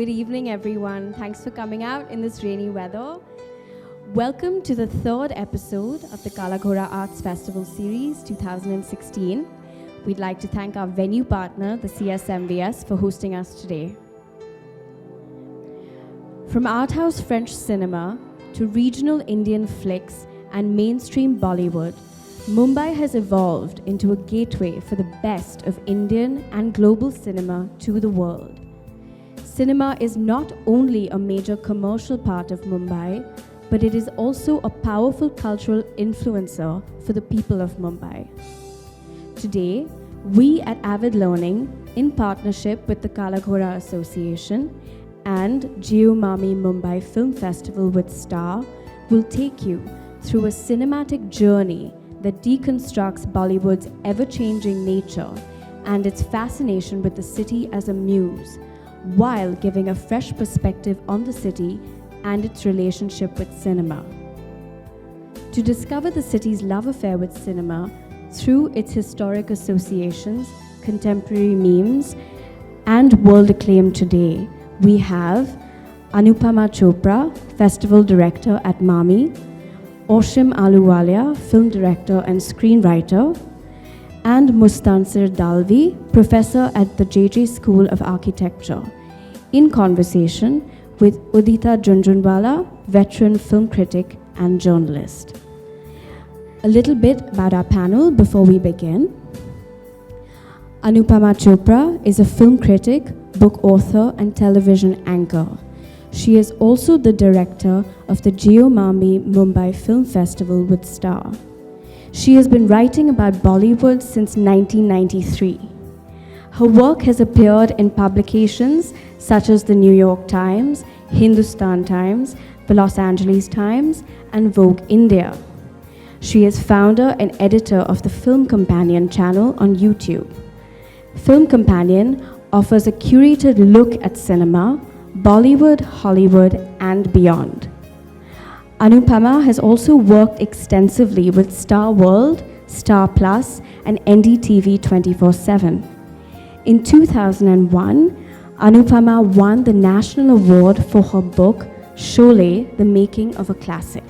Good evening, everyone. Thanks for coming out in this rainy weather. Welcome to the third episode of the Kalaghora Arts Festival Series 2016. We'd like to thank our venue partner, the CSMVS, for hosting us today. From art house French cinema to regional Indian flicks and mainstream Bollywood, Mumbai has evolved into a gateway for the best of Indian and global cinema to the world. Cinema is not only a major commercial part of Mumbai, but it is also a powerful cultural influencer for the people of Mumbai. Today, we at Avid Learning, in partnership with the Kalaghora Association and Geomami Mumbai Film Festival with Star, will take you through a cinematic journey that deconstructs Bollywood's ever-changing nature and its fascination with the city as a muse, while giving a fresh perspective on the city and its relationship with cinema. To discover the city's love affair with cinema through its historic associations, contemporary memes, and world acclaim today, we have Anupama Chopra, Festival Director at MAMI, Oshim Ahluwalia, Film Director and Screenwriter, and Mustansir Dalvi, Professor at the JJ School of Architecture, in conversation with Udita Junjunwala, veteran film critic and journalist. A little bit about our panel before we begin. Anupama Chopra is a film critic, book author, and television anchor. She is also the director of the Geomami Mumbai Film Festival with Star. She has been writing about Bollywood since 1993. Her work has appeared in publications such as the New York Times, Hindustan Times, the Los Angeles Times, and Vogue India. She is founder and editor of the Film Companion channel on YouTube. Film Companion offers a curated look at cinema, Bollywood, Hollywood, and beyond. Anupama has also worked extensively with Star World, Star Plus, and NDTV 24/7. In 2001, Anupama won the National Award for her book, Sholay, The Making of a Classic.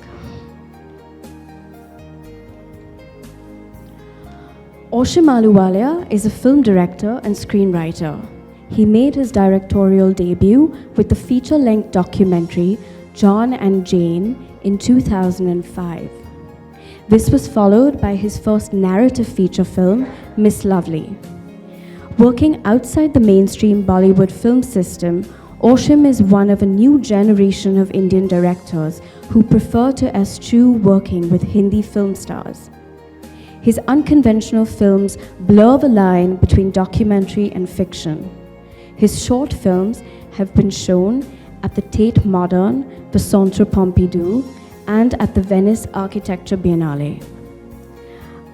Oshim Ahluwalia is a film director and screenwriter. He made his directorial debut with the feature-length documentary John and Jane in 2005. This was followed by his first narrative feature film, Miss Lovely. Working outside the mainstream Bollywood film system, Oshim is one of a new generation of Indian directors who prefer to eschew working with Hindi film stars. His unconventional films blur the line between documentary and fiction. His short films have been shown at the Tate Modern, the Centre Pompidou, and at the Venice Architecture Biennale.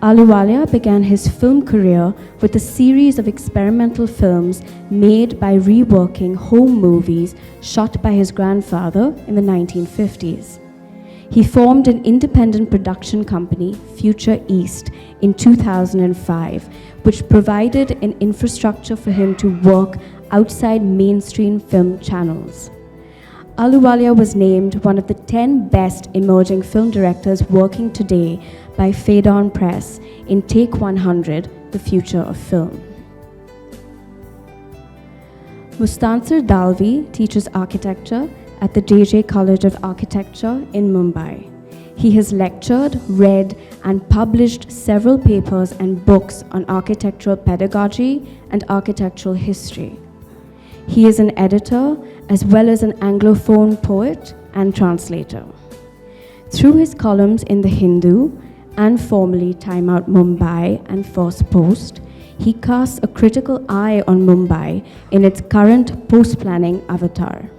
Ahluwalia began his film career with a series of experimental films made by reworking home movies shot by his grandfather in the 1950s. He formed an independent production company, Future East, in 2005, which provided an infrastructure for him to work outside mainstream film channels. Ahluwalia was named one of the 10 best emerging film directors working today by Phaidon Press in Take 100, The Future of Film. Mustansir Dalvi teaches architecture at the JJ College of Architecture in Mumbai. He has lectured, read, and published several papers and books on architectural pedagogy and architectural history. He is an editor as well as an Anglophone poet and translator. Through his columns in The Hindu and formerly Time Out Mumbai and First Post, he casts a critical eye on Mumbai in its current post-planning avatar.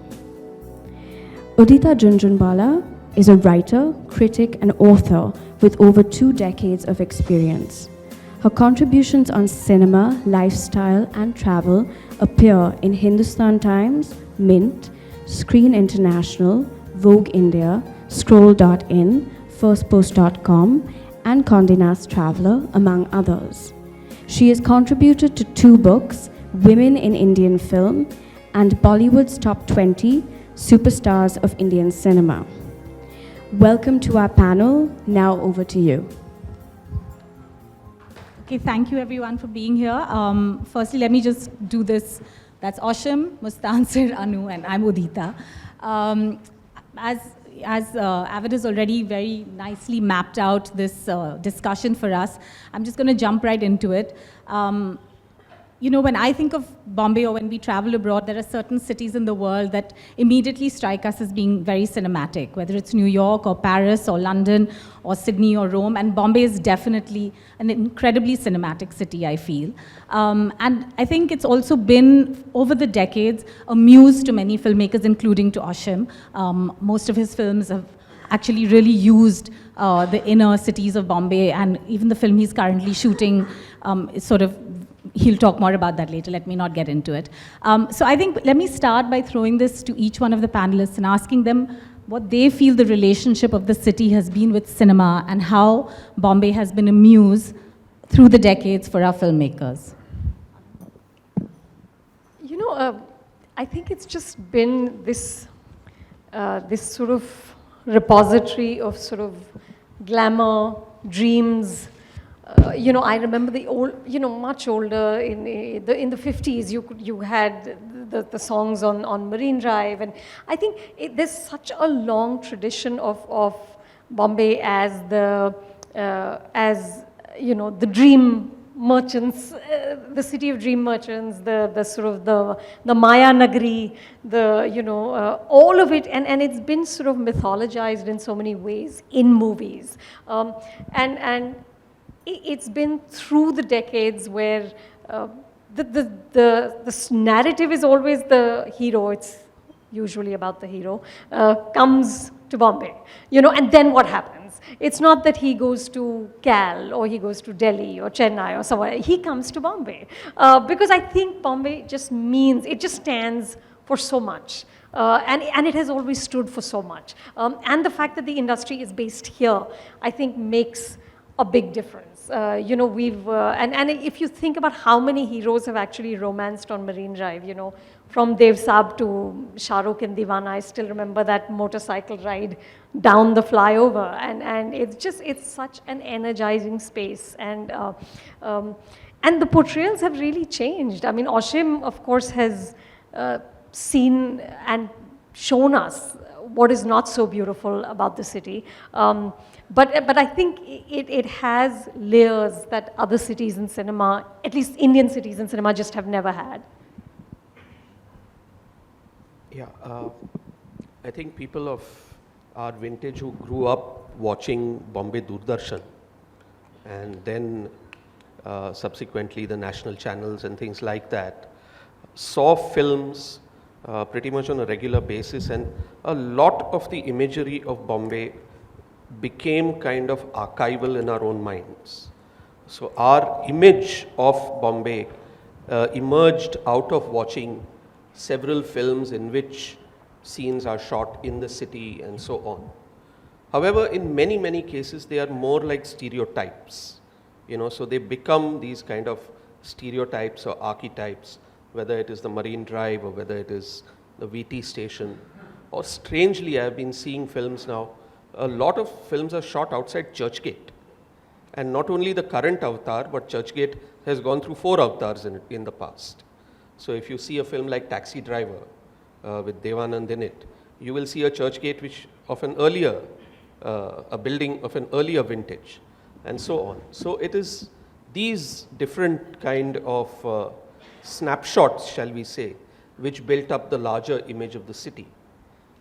Udita Junjunwala is a writer, critic, and author with over 2 decades of experience. Her contributions on cinema, lifestyle, and travel appear in Hindustan Times, Mint, Screen International, Vogue India, Scroll.in, Firstpost.com, and Condé Nast Traveler, among others. She has contributed to 2 books, Women in Indian Film and Bollywood's top 20 superstars of Indian cinema. Welcome to our panel. Now over to you. Okay, thank you everyone for being here. Firstly, let me just do this. That's Oshim, Mustansir, Anu, and I'm Udita. As Avid has already very nicely mapped out this discussion for us, I'm just going to jump right into it. When I think of Bombay or when we travel abroad, there are certain cities in the world that immediately strike us as being very cinematic, whether it's New York or Paris or London or Sydney or Rome, and Bombay is definitely an incredibly cinematic city, I feel. And I think it's also been, over the decades, a muse to many filmmakers, including to Oshim. Most of his films have actually really used the inner cities of Bombay, and even the film he's currently shooting is sort of, he'll talk more about that later, let me not get into it. So I think, let me start by throwing this to each one of the panelists and asking them what they feel the relationship of the city has been with cinema and how Bombay has been a muse through the decades for our filmmakers. I think it's just been this sort of repository of sort of glamour, dreams. I remember the old, much older in the 50s, you had the songs on Marine Drive, and I think there's such a long tradition of Bombay as the dream merchants, the city of dream merchants, the sort of the Maya Nagari, all of it, and it's been sort of mythologized in so many ways in movies, and it's been through the decades where the narrative is always the hero. It's usually about the hero comes to Bombay, and then what happens? It's not that he goes to Cal or he goes to Delhi or Chennai or somewhere. He comes to Bombay because I think Bombay just stands for so much. And it has always stood for so much. And the fact that the industry is based here, I think makes a big difference. And if you think about how many heroes have actually romanced on Marine Drive, from Dev Saab to Shah Rukh in Deewana, I still remember that motorcycle ride down the flyover, and it's such an energizing space, and the portrayals have really changed. I mean, Oshim, of course, has seen and shown us what is not so beautiful about the city. But I think it has layers that other cities in cinema, at least Indian cities in cinema, just have never had. Yeah, I think people of our vintage who grew up watching Bombay Doordarshan and then subsequently the national channels and things like that saw films pretty much on a regular basis, and a lot of the imagery of Bombay became kind of archival in our own minds. So our image of Bombay emerged out of watching several films in which scenes are shot in the city and so on. However, in many, many cases, they are more like stereotypes, so they become these kind of stereotypes or archetypes, whether it is the Marine Drive or whether it is the VT station. Or strangely, I've been seeing films now, a lot of films are shot outside Churchgate. And not only the current avatar, but Churchgate has gone through 4 avatars in the past. So if you see a film like Taxi Driver with Devanand in it, you will see a Churchgate which of an earlier, a building of an earlier vintage, and so on. So it is these different kind of snapshots, shall we say, which built up the larger image of the city.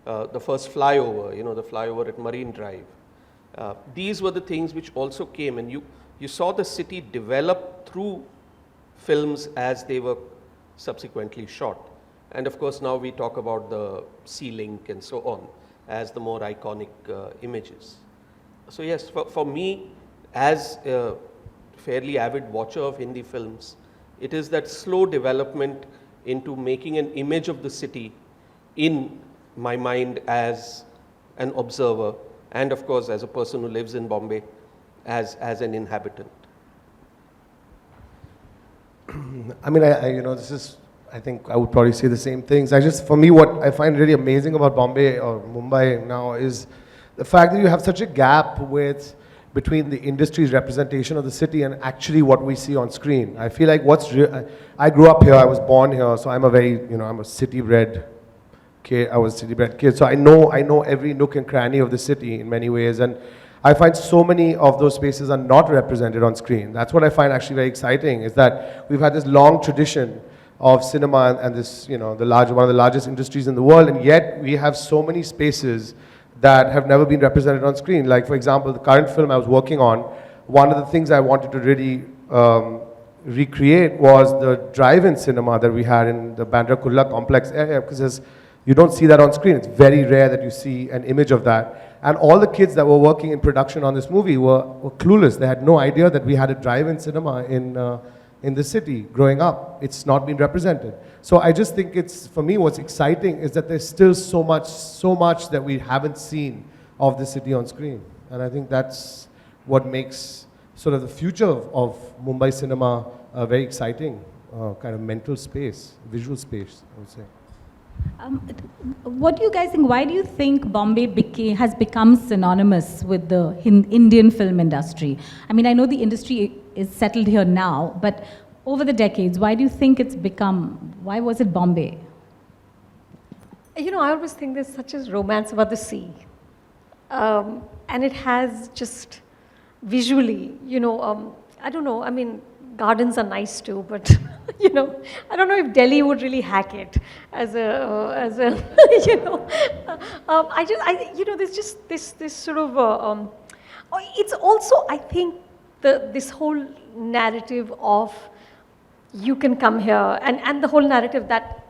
The first flyover, the flyover at Marine Drive. These were the things which also came, and you saw the city develop through films as they were subsequently shot. And of course, now we talk about the Sea Link and so on as the more iconic images. So yes, for me, as a fairly avid watcher of Hindi films, it is that slow development into making an image of the city in my mind as an observer, and of course as a person who lives in Bombay as an inhabitant. I mean, this is I think I would probably say the same things. For me, what I find really amazing about Bombay or Mumbai now is the fact that you have such a gap between the industry's representation of the city and actually what we see on screen. I feel like I grew up here, I was born here, so I'm I'm a city-bred kid. I was a city-bred kid, so I know every nook and cranny of the city in many ways, and I find so many of those spaces are not represented on screen. That's what I find actually very exciting, is that we've had this long tradition of cinema and this, one of the largest industries in the world, and yet we have so many spaces that have never been represented on screen. Like, for example, the current film I was working on, one of the things I wanted to really recreate was the drive-in cinema that we had in the Bandra Kurla complex area, because you don't see that on screen. It's very rare that you see an image of that. And all the kids that were working in production on this movie were clueless. They had no idea that we had a drive-in cinema in the city growing up. It's not been represented. So I just think for me, what's exciting is that there's still so much that we haven't seen of the city on screen. And I think that's what makes sort of the future of Mumbai cinema a very exciting kind of mental space, visual space, I would say. What do you guys think? Why do you think Bombay has become synonymous with the Indian film industry? I mean, I know the industry is settled here now, but over the decades, why do you think why was it Bombay? I always think there's such a romance about the sea. And it has just visually, I don't know, I mean, gardens are nice too, but I don't know if Delhi would really hack it as a there's just this sort of it's also, I think, this whole narrative of you can come here, and the whole narrative that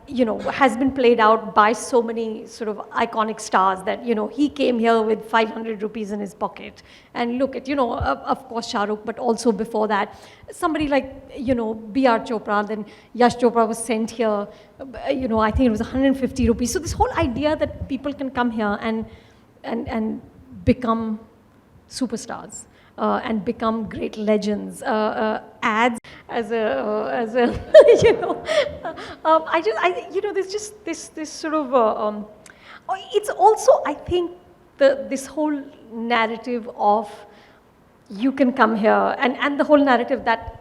has been played out by so many sort of iconic stars, that he came here with 500 rupees in his pocket, and look at of course Shah Rukh, but also before that somebody like B.R. Chopra. Then Yash Chopra was sent here, I think it was 150 rupees. So this whole idea that people can come here and become superstars and become great legends adds as a there's just this sort of it's also, I think, this whole narrative of you can come here, and the whole narrative that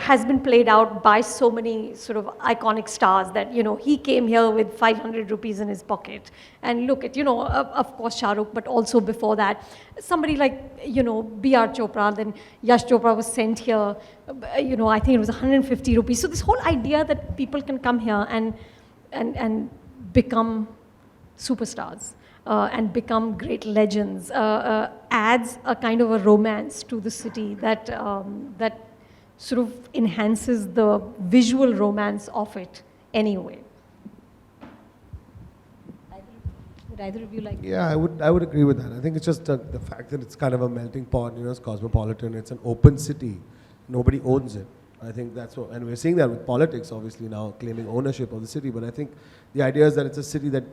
has been played out by so many sort of iconic stars, that he came here with 500 rupees in his pocket, and look at of course Shah Rukh, but also before that somebody like B.R. Chopra. Then Yash Chopra was sent here, I think it was 150 rupees. So this whole idea that people can come here and become superstars and become great legends adds a kind of a romance to the city that that sort of enhances the visual romance of it anyway. Would either of you like? Yeah, I would agree with that. I think it's just the fact that it's kind of a melting pot. It's cosmopolitan. It's an open city. Nobody owns it. I think that's what, and we're seeing that with politics, obviously now claiming ownership of the city. But I think the idea is that it's a city that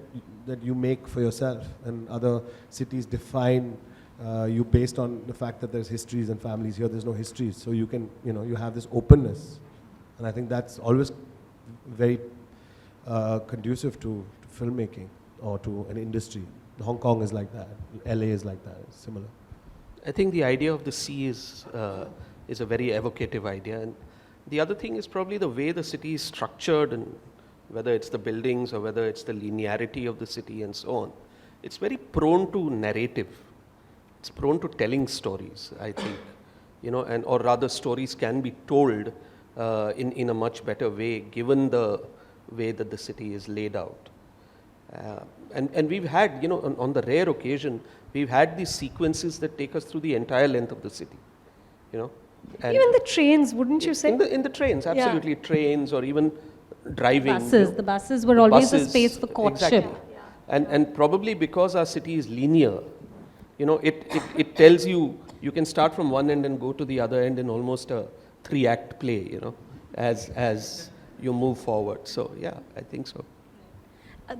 you make for yourself, and other cities define you based on the fact that there's histories and families. Here there's no histories, so you can, you have this openness, and I think that's always very conducive to filmmaking or to an industry. Hong Kong is like that. LA is like that. It's similar. I think the idea of the sea is a very evocative idea, and the other thing is probably the way the city is structured, and whether it's the buildings or whether it's the linearity of the city and so on. It's very prone to narrative. It's prone to telling stories, I think, or rather stories can be told in a much better way, given the way that the city is laid out. And we've had, on the rare occasion, we've had these sequences that take us through the entire length of the city, And even the trains, wouldn't you say? In the trains, absolutely. Yeah. Trains or even driving. Buses. The buses were always a space for courtship. Exactly. And probably because our city is linear, it tells you can start from one end and go to the other end in almost a 3-act play, as you move forward. So yeah, I think so.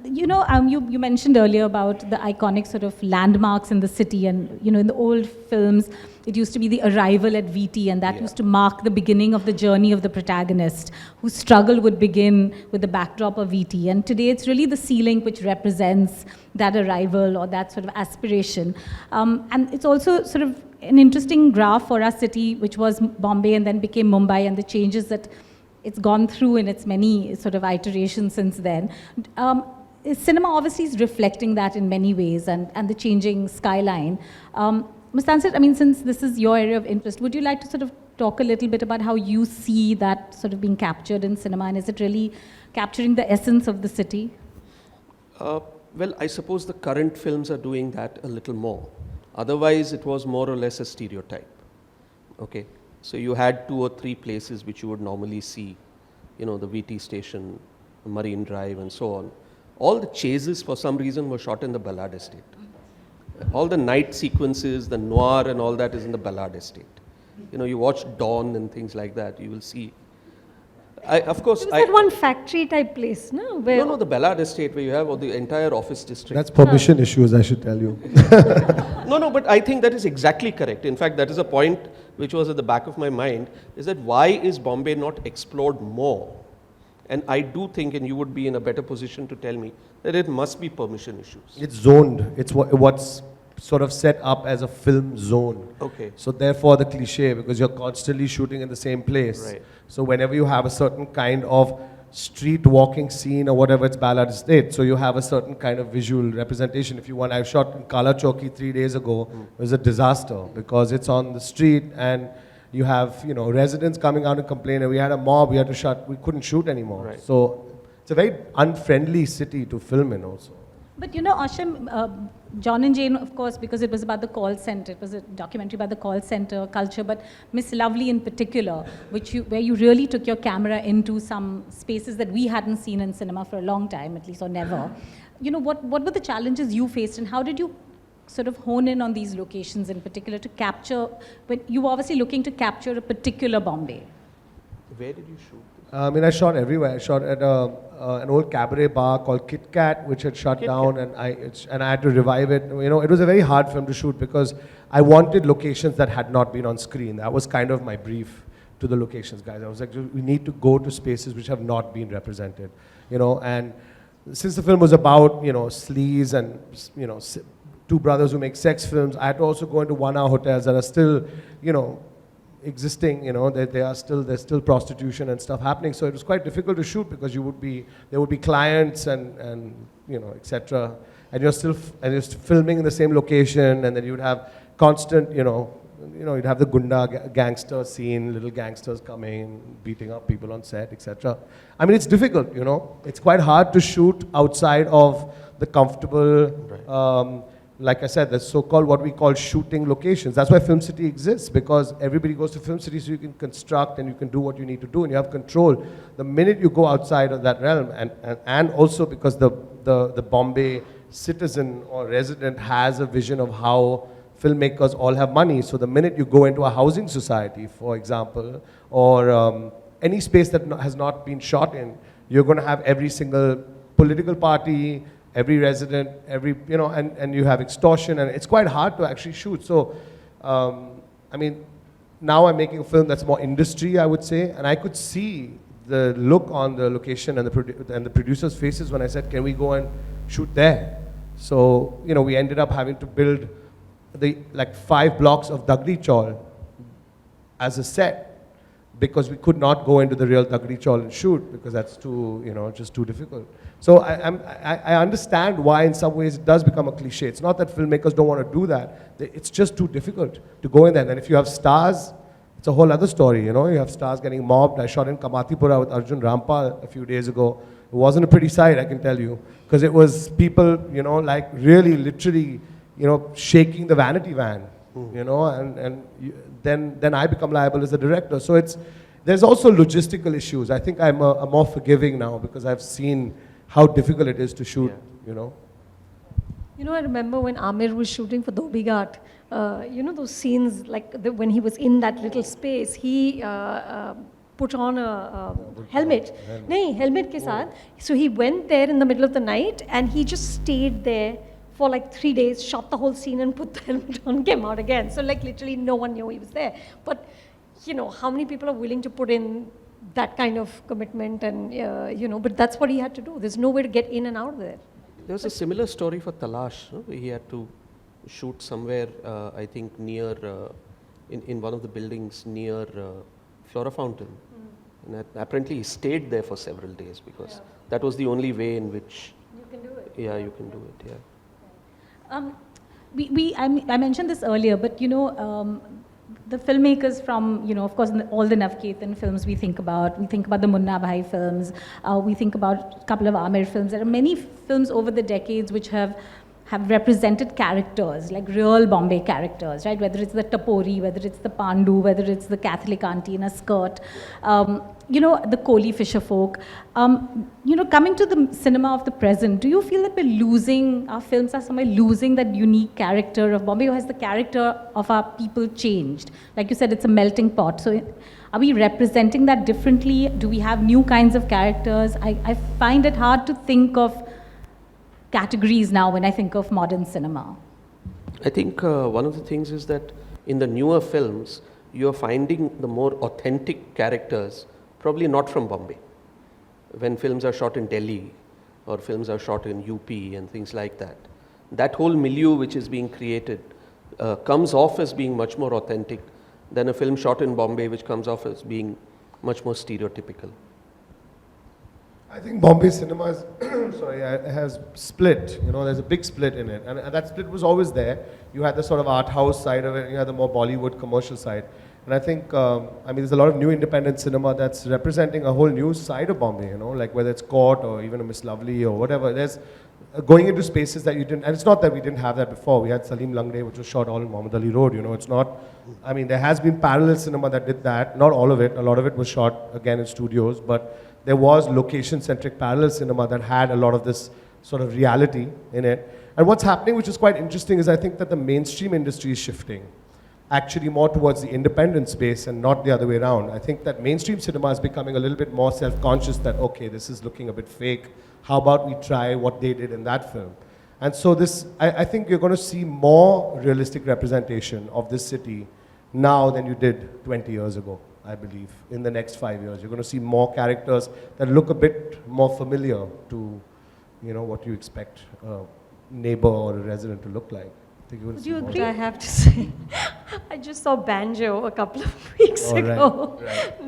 You mentioned earlier about the iconic sort of landmarks in the city, and in the old films, it used to be the arrival at VT, and that Yeah. used to mark the beginning of the journey of the protagonist, whose struggle would begin with the backdrop of VT. And today, it's really the sea link which represents that arrival or that sort of aspiration. And it's also sort of an interesting graph for our city, which was Bombay and then became Mumbai, and the changes that it's gone through in its many sort of iterations since then. Cinema obviously is reflecting that in many ways, and the changing skyline. Mustansir, I mean, since this is your area of interest, would you like to sort of talk a little bit about how you see that sort of being captured in cinema, and is it really capturing the essence of the city? Well, I suppose the current films are doing that a little more. Otherwise, it was more or less a stereotype. Okay, so you had 2 or 3 places which you would normally see, the VT station, Marine Drive, and so on. All the chases, for some reason, were shot in the Ballard estate. All the night sequences, the noir and all that is in the Ballard estate. You watch Dawn and things like that, you will see. Of course, There was that one factory type place, no? Where No, the Ballard estate where you have all the entire office district. That's permission issues, I should tell you. No, but I think that is exactly correct. In fact, that is a point which was at the back of my mind, is that why is Bombay not explored more? And I do think, and you would be in a better position to tell me, that it must be permission issues. It's zoned. It's what's sort of set up as a film zone. Okay. So therefore the cliche, because you're constantly shooting in the same place. Right. So whenever you have a certain kind of street walking scene or whatever, it's Ballard Estate. So you have a certain kind of visual representation. If you want, I shot in Kala Chowki 3 days ago. It was a disaster because it's on the street and you have, residents coming out and complaining. We had a mob, we couldn't shoot anymore. Right. So it's a very unfriendly city to film in also. But Ashim, John and Jane, of course, because it was about the call center, it was a documentary about the call center culture, but Miss Lovely in particular, where you really took your camera into some spaces that we hadn't seen in cinema for a long time, at least, or never. What were the challenges you faced, and how did you sort of hone in on these locations in particular to capture, when you were obviously looking to capture a particular Bombay? Where did you shoot? I shot everywhere. I shot at an old cabaret bar called Kit Kat, which had shut down, and I had to revive it. It was a very hard film to shoot because I wanted locations that had not been on screen. That was kind of my brief to the locations guys. I was like, we need to go to spaces which have not been represented, and since the film was about, sleaze and, 2 brothers who make sex films, I had to also go into 1-hour hotels that are still, existing, there's still prostitution and stuff happening. So it was quite difficult to shoot because there would be clients and etc. And you're still filming in the same location, and then you'd have constant, you'd have the gunda gangster scene, little gangsters coming, beating up people on set, etc. I mean, it's difficult, It's quite hard to shoot outside of the comfortable, Right. Like I said, the so-called what we call shooting locations. That's why Film City exists, because everybody goes to Film City so you can construct and you can do what you need to do and you have control. The minute you go outside of that realm, and also because the Bombay citizen or resident has a vision of how filmmakers all have money. So the minute you go into a housing society, for example, or any space that has not been shot in, you're going to have every single political party, every resident, and you have extortion, and it's quite hard to actually shoot. So, now I'm making a film that's more industry, I would say, and I could see the look on the location and the producers' faces when I said, can we go and shoot there? So, we ended up having to build 5 blocks of Dagdi Chawl as a set, because we could not go into the real Dagdi Chawl and shoot, because that's too, just too difficult. So I understand why in some ways it does become a cliche. It's not that filmmakers don't want to do that. It's just too difficult to go in there. And if you have stars, it's a whole other story, You have stars getting mobbed. I shot in Kamatipura with Arjun Rampal a few days ago. It wasn't a pretty sight, I can tell you, because it was people, really literally, shaking the vanity van, then I become liable as the director. So there's also logistical issues. I think I'm more forgiving now because I've seen how difficult it is to shoot, I remember when Amir was shooting for Dhobi Ghat, those scenes, when he was in that little space, he put on a helmet. Nahin, helmet ke saath. So he went there in the middle of the night and he just stayed there for like 3 days, shot the whole scene and put the helmet on, came out again. So like literally no one knew he was there. But you know, how many people are willing to put in that kind of commitment and, you know, but that's what he had to do. There's no way to get in and out of there. There was a similar story for Talash. No? He had to shoot somewhere, I think, near, in one of the buildings near Flora Fountain. And apparently he stayed there for several days because that was the only way in which You can do it. Yeah, you can do it, yeah. I mentioned this earlier, but you know, the filmmakers from, you know, of course, all the Navketan films we think about the Munna Bhai films, we think about a couple of Amir films. There are many films over the decades which have represented characters, like real Bombay characters, right? Whether it's the Tapori, whether it's the Pandu, whether it's the Catholic auntie in a skirt, you know, the Koli fisher folk. You know, coming to the cinema of the present, do you feel that we're losing, our films are somewhere losing that unique character of Bombay, or has the character of our people changed? Like you said, it's a melting pot. So are we representing that differently? Do we have new kinds of characters? I find it hard to think of categories now when I think of modern cinema. I think one of the things is that in the newer films, you're finding the more authentic characters, probably not from Bombay. When films are shot in Delhi or films are shot in UP and things like that, that whole milieu which is being created comes off as being much more authentic than a film shot in Bombay, which comes off as being much more stereotypical. I think Bombay cinema is, has split. You know, there's a big split in it, and that split was always there. You had the sort of art house side of it, and you had the more Bollywood commercial side. And I think, I mean, there's a lot of new independent cinema that's representing a whole new side of Bombay. You know, like whether it's Court or even a Miss Lovely or whatever. There's going into spaces that you didn't, and it's not that we didn't have that before. We had Salim Langde, which was shot all in Mohammad Ali Road. You know, it's not. I mean, there has been parallel cinema that did that. Not all of it. A lot of it was shot again in studios, but there was location-centric parallel cinema that had a lot of this sort of reality in it. And what's happening, which is quite interesting, is I think that the mainstream industry is shifting actually more towards the independent space and not the other way around. I think that mainstream cinema is becoming a little bit more self-conscious that, okay, this is looking a bit fake. How about we try what they did in that film? And so this, I think you're going to see more realistic representation of this city now than you did 20 years ago. I believe, in the next 5 years. You're going to see more characters that look a bit more familiar to, you know, what you expect a neighbor or a resident to look like. I think Would you agree? I have to say, I just saw Banjo a couple of weeks ago. Right.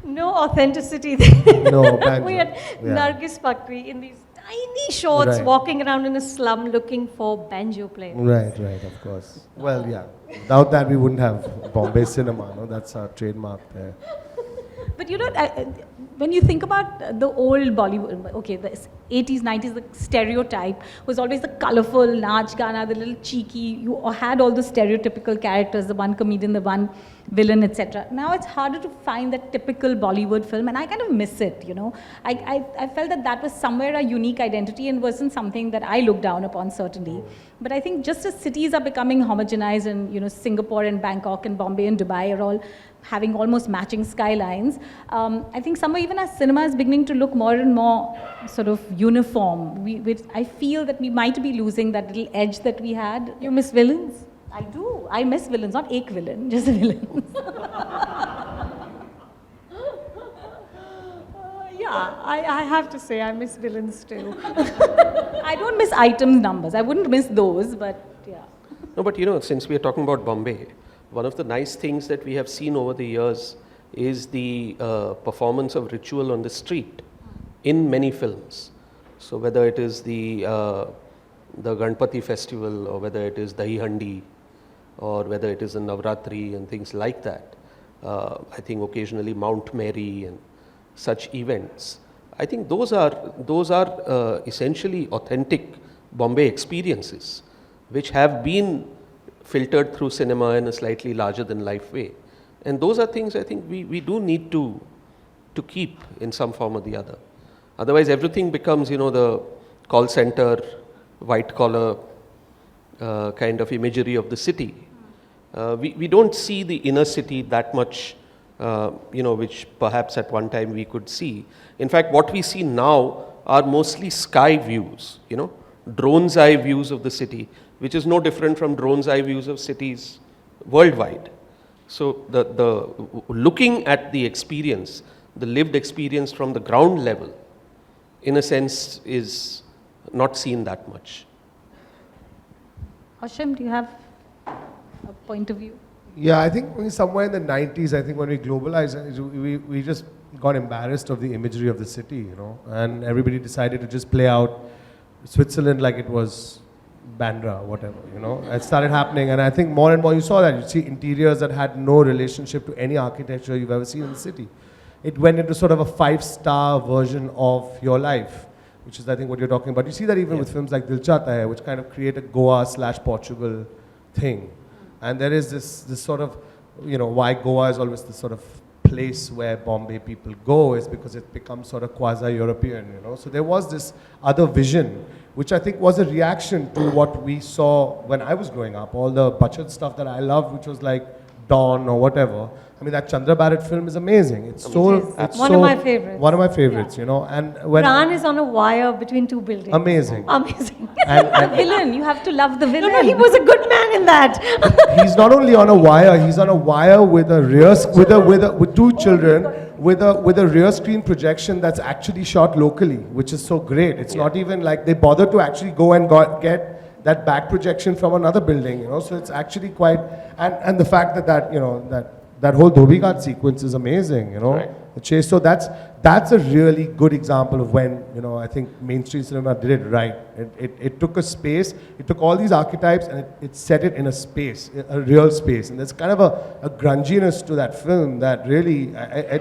No authenticity there. No, Banjo. We had Nargis Pakri in these tiny shorts walking around in a slum looking for banjo players. Right, of course. Well, yeah. Without that, we wouldn't have Bombay cinema. No, that's our trademark there. But you know, when you think about the old Bollywood, okay, the 80s, 90s, the stereotype was always the colorful Naach Gana, the little cheeky, you had all the stereotypical characters, the one comedian, the one villain, etc. Now it's harder to find that typical Bollywood film, and I kind of miss it, you know. I felt that was somewhere a unique identity and wasn't something that I looked down upon, certainly. But I think just as cities are becoming homogenized, and you know, Singapore and Bangkok and Bombay and Dubai are all having almost matching skylines, I think somewhere even our cinema is beginning to look more and more sort of uniform. I feel that we might be losing that little edge that we had. You miss villains? I do. I miss villains, not ek villain, just villains. Yeah, I have to say I miss villains too. I don't miss item numbers. I wouldn't miss those, but yeah. No, but you know, since we are talking about Bombay, one of the nice things that we have seen over the years is the performance of ritual on the street in many films. So whether it is the Ganpati festival, or whether it is Dahi Handi, or whether it is the Navratri and things like that, I think occasionally Mount Mary and such events. I think those are essentially authentic Bombay experiences, which have been filtered through cinema in a slightly larger than life way. And those are things I think we do need to keep in some form or the other. Otherwise everything becomes, you know, the call center, white collar kind of imagery of the city. We don't see the inner city that much which perhaps at one time we could see. In fact, what we see now are mostly sky views, drone's eye views of the city, which is no different from drone's eye views of cities worldwide. So the looking at the experience, the lived experience from the ground level, in a sense, is not seen that much. Hashim, do you have a point of view? Yeah, I think somewhere in the 90s, I think when we globalized, we just got embarrassed of the imagery of the city, and everybody decided to just play out Switzerland like it was Bandra, whatever, It started happening, and I think more and more you saw that. You see interiors that had no relationship to any architecture you've ever seen in the city. It went into sort of a 5-star version of your life, which is, I think, what you're talking about. You see that even with films like Dil Chahta Hai, which kind of create a Goa/Portugal thing. And there is this sort of, why Goa is always this sort of place where Bombay people go is because it becomes sort of quasi-European, So there was this other vision, which I think was a reaction to what we saw when I was growing up. All the Bachchan stuff that I loved, which was like Dawn or whatever. I mean, that Chandra Barrett film is amazing. It's so... It's one of my favorites. One of my favorites, And when... Pran is on a wire between two buildings. Amazing. Amazing. The villain, you have to love the villain. No, he was a good man in that. He's not only on a wire, he's on a wire with a rear, with two children, with a rear screen projection that's actually shot locally, which is so great. It's not even like they bothered to actually go and get that back projection from another building, So it's actually quite, and the fact that whole Dhobi Ghat sequence is amazing, Right. The chase. So that's a really good example of when, I think mainstream cinema did it right. It took a space, it took all these archetypes and it set it in a space, a real space. And there's kind of a grunginess to that film that really,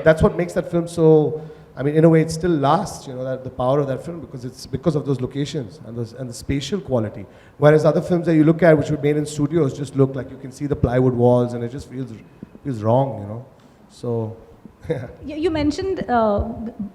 that's what makes that film so, in a way it still lasts, that the power of that film, because it's because of those locations and the spatial quality. Whereas other films that you look at, which were made in studios, just look like you can see the plywood walls and it just feels wrong, So, yeah. You mentioned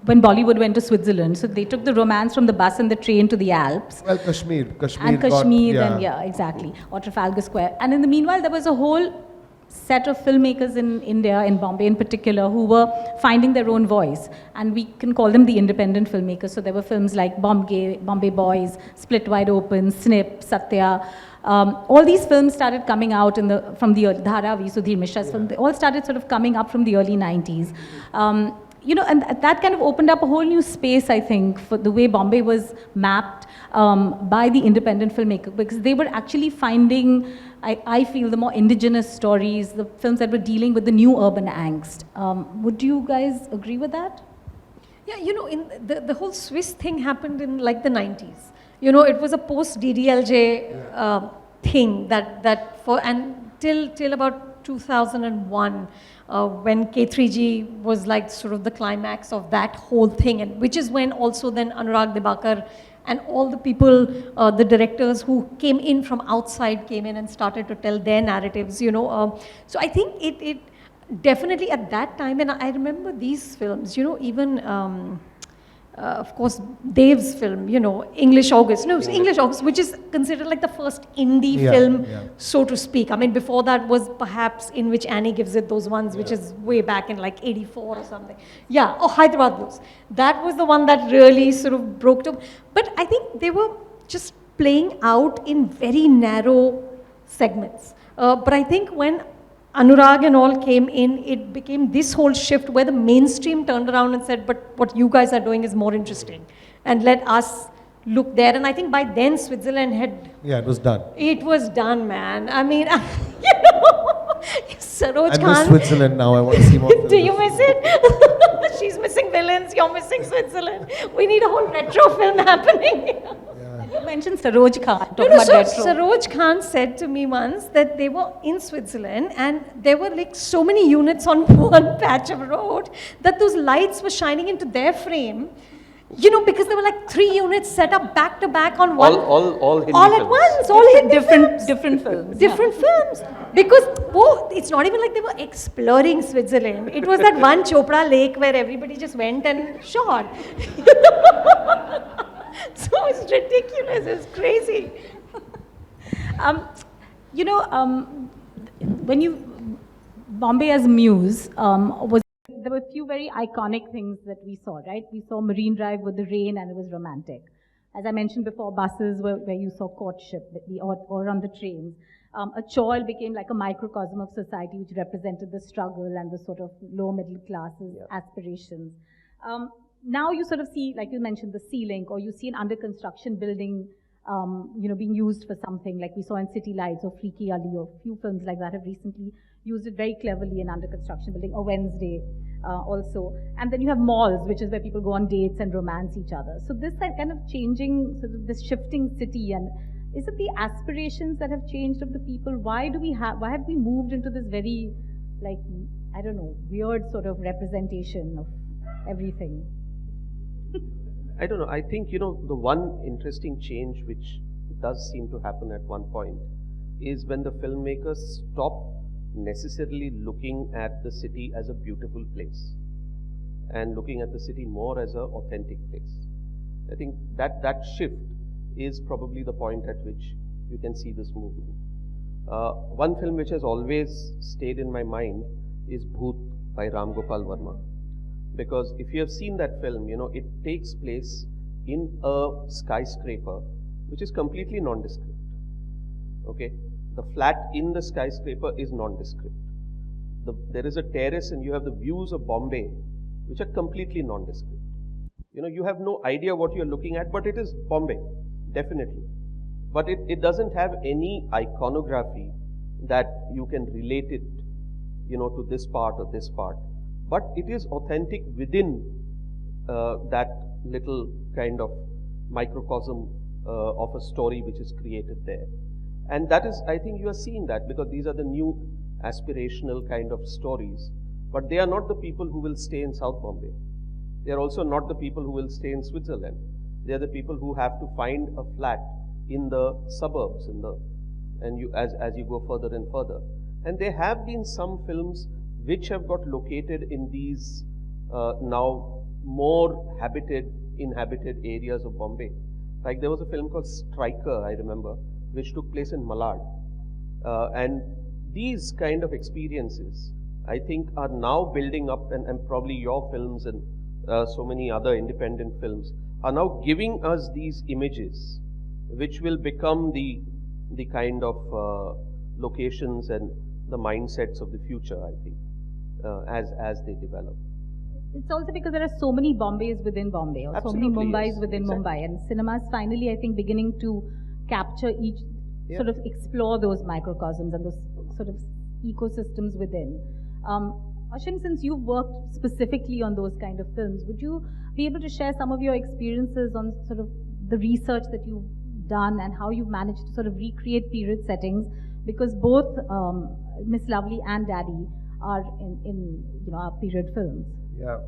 when Bollywood went to Switzerland, so they took the romance from the bus and the train to the Alps. Well, Kashmir And Kashmir, and exactly, or Trafalgar Square. And in the meanwhile, there was a whole set of filmmakers in India, in Bombay in particular, who were finding their own voice. And we can call them the independent filmmakers. So there were films like Bombay Boys, Split Wide Open, Snip, Satya. All these films started coming out from the Dharavi, Sudhir Mishra's film. They all started sort of coming up from the early 90s. And that kind of opened up a whole new space, I think, for the way Bombay was mapped by the independent filmmaker, because they were actually finding, I feel, the more indigenous stories, the films that were dealing with the new urban angst. Would you guys agree with that? Yeah, in the whole Swiss thing happened in like the 90s. It was a post DDLJ thing till about 2001. When K3G was like sort of the climax of that whole thing, and which is when also then Anurag Dibakar and all the people, the directors who came in from outside came in and started to tell their narratives, So I think it definitely at that time, and I remember these films, even of course, Dev's film, English August. No, it's English August, which is considered like the first indie film, so to speak. Before that was perhaps In Which Annie Gives It Those Ones, which is way back in like 84 or something. Yeah, Hyderabad Blues. That was the one that really sort of broke to. But I think they were just playing out in very narrow segments. But I think when Anurag and all came in, it became this whole shift where the mainstream turned around and said, but what you guys are doing is more interesting. And let us look there. And I think by then Switzerland had... Yeah, it was done. It was done, man. Saroj Khan... I miss Switzerland now. I want to see more films. Do you miss it? She's missing villains. You're missing Switzerland. We need a whole retro film happening. You mentioned Saroj Khan. Saroj Khan said to me once that they were in Switzerland and there were like so many units on one patch of road that those lights were shining into their frame, because there were like 3 units set up back to back on one. All Hindi all at films. once, all Hindi films. Different films. Different films. Because it's not even like they were exploring Switzerland. It was that one Chopra lake where everybody just went and shot. So it's ridiculous, it's crazy. Bombay as muse was, there were a few very iconic things that we saw, right? We saw Marine Drive with the rain and it was romantic. As I mentioned before, buses where you saw courtship, or on the trains. A chawl became like a microcosm of society which represented the struggle and the sort of low middle classes aspirations. Now you sort of see, like you mentioned, the sea link, or you see an under construction building being used for something, like we saw in City Lights or Freaky Ali, or a few films like that have recently used it very cleverly in under construction building, or Wednesday also. And then you have malls, which is where people go on dates and romance each other. So this kind of changing, sort of this shifting city, and is it the aspirations that have changed of the people? Why have we moved into this very, like, I don't know, weird sort of representation of everything? I don't know. I think, the one interesting change which does seem to happen at one point is when the filmmakers stop necessarily looking at the city as a beautiful place and looking at the city more as an authentic place. I think that shift is probably the point at which you can see this movement. One film which has always stayed in my mind is Bhoot by Ram Gopal Verma. Because if you have seen that film, it takes place in a skyscraper which is completely nondescript. Okay? The flat in the skyscraper is nondescript. There is a terrace and you have the views of Bombay which are completely nondescript. You have no idea what you're looking at, but it is Bombay, definitely. But it doesn't have any iconography that you can relate it, to this part or this part. But it is authentic within that little kind of microcosm of a story which is created there. And that is, I think you are seeing that, because these are the new aspirational kind of stories. But they are not the people who will stay in South Bombay. They are also not the people who will stay in Switzerland. They are the people who have to find a flat in the suburbs, as you go further and further. And there have been some films which have got located in these now more inhabited areas of Bombay. Like there was a film called Striker, I remember, which took place in Malad. And these kind of experiences, I think, are now building up, and probably your films and so many other independent films are now giving us these images, which will become the kind of locations and the mindsets of the future, I think, as they develop. It's also because there are so many Bombays within Bombay, or Absolutely, so many Mumbais yes. within Exactly. Mumbai, and cinema is finally, I think, beginning to capture each, sort of explore those microcosms and those sort of ecosystems within. Ashin, since you've worked specifically on those kind of films, would you be able to share some of your experiences on sort of the research that you've done and how you've managed to sort of recreate period settings? Because both Miss Lovely and Daddy are in our period films. Yeah,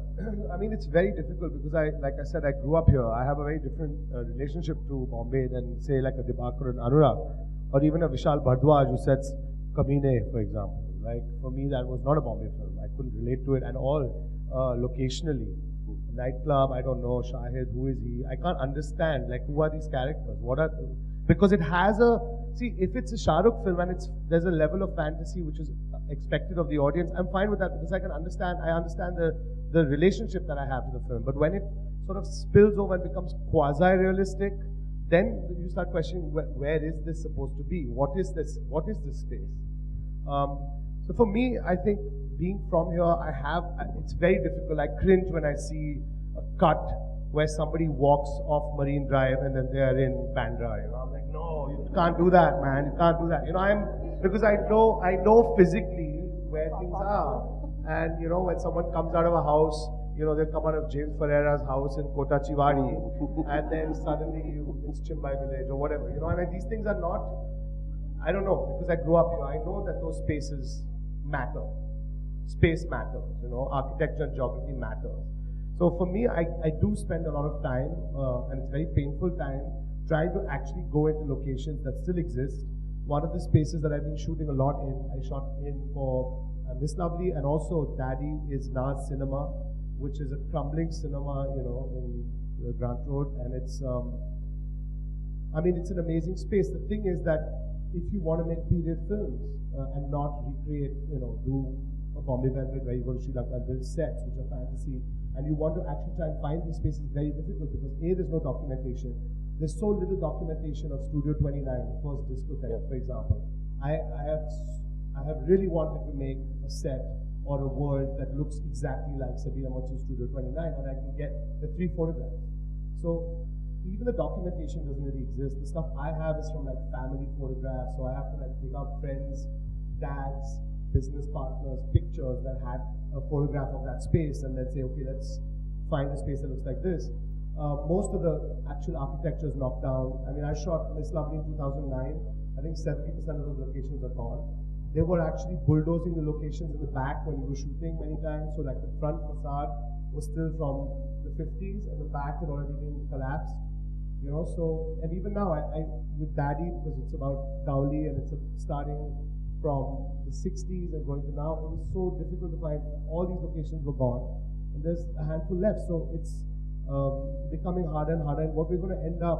I mean, it's very difficult because like I said, I grew up here. I have a very different relationship to Bombay than, say, like a Dibakar and Anurag, or even a Vishal Bhardwaj who sets Kamine, for example. Like, for me, that was not a Bombay film. I couldn't relate to it at all locationally. Nightclub, I don't know, Shahid, who is he? I can't understand, like, who are these characters? Because it has see, if it's a Shah Rukh film and there's a level of fantasy which is expected of the audience, I'm fine with that because I understand the relationship that I have to the film. But when it sort of spills over and becomes quasi-realistic, then you start questioning, where is this supposed to be? What is this space? So for me, I think being from here, it's very difficult. I cringe when I see a cut where somebody walks off Marine Drive and then they are in Bandra. I'm like, no, you can't do that, man. You can't do that. Because I know physically where things are. And when someone comes out of a house, they come out of James Ferreira's house in Kota Chiwadi, and then suddenly it's Chimbai village or whatever. And these things are not, I don't know, because I grew up here. I know that those spaces matter. Space matters, architecture and geography matters. So for me, I do spend a lot of time, and it's very painful time, trying to actually go into locations that still exist. One of the spaces that I've been shooting a lot in, I shot in for Miss Lovely, and also Daddy is Nas Cinema, which is a crumbling cinema, in Grant Road, and it's an amazing space. The thing is that if you want to make period films and not recreate, do a Bombay Velvet where you go to Sri Lanka and build sets, which are fantasy, and you want to actually try and find these spaces very difficult because A, there's no documentation. There's so little documentation of Studio 29, the first discotheque, for example. I have really wanted to make a set or a world that looks exactly like Sabina Macho's Studio 29, and I can get the 3 photographs. So even the documentation doesn't really exist. The stuff I have is from like family photographs, so I have to like dig out friends, dads, business partners, pictures that had a photograph of that space, and then say, okay, let's find a space that looks like this. Most of the actual architecture is knocked down. I mean, I shot Miss Lovely in 2009. I think 70% of those locations are gone. They were actually bulldozing the locations in the back when we were shooting many times. So like the front facade was still from the 50s, and the back had already been collapsed. You know, so, and even now, I with Daddy, because it's about Dowli and it's starting from the 60s and going to now, it was so difficult to find. All these locations were gone, and there's a handful left. So it's becoming harder and harder. And what we're going to end up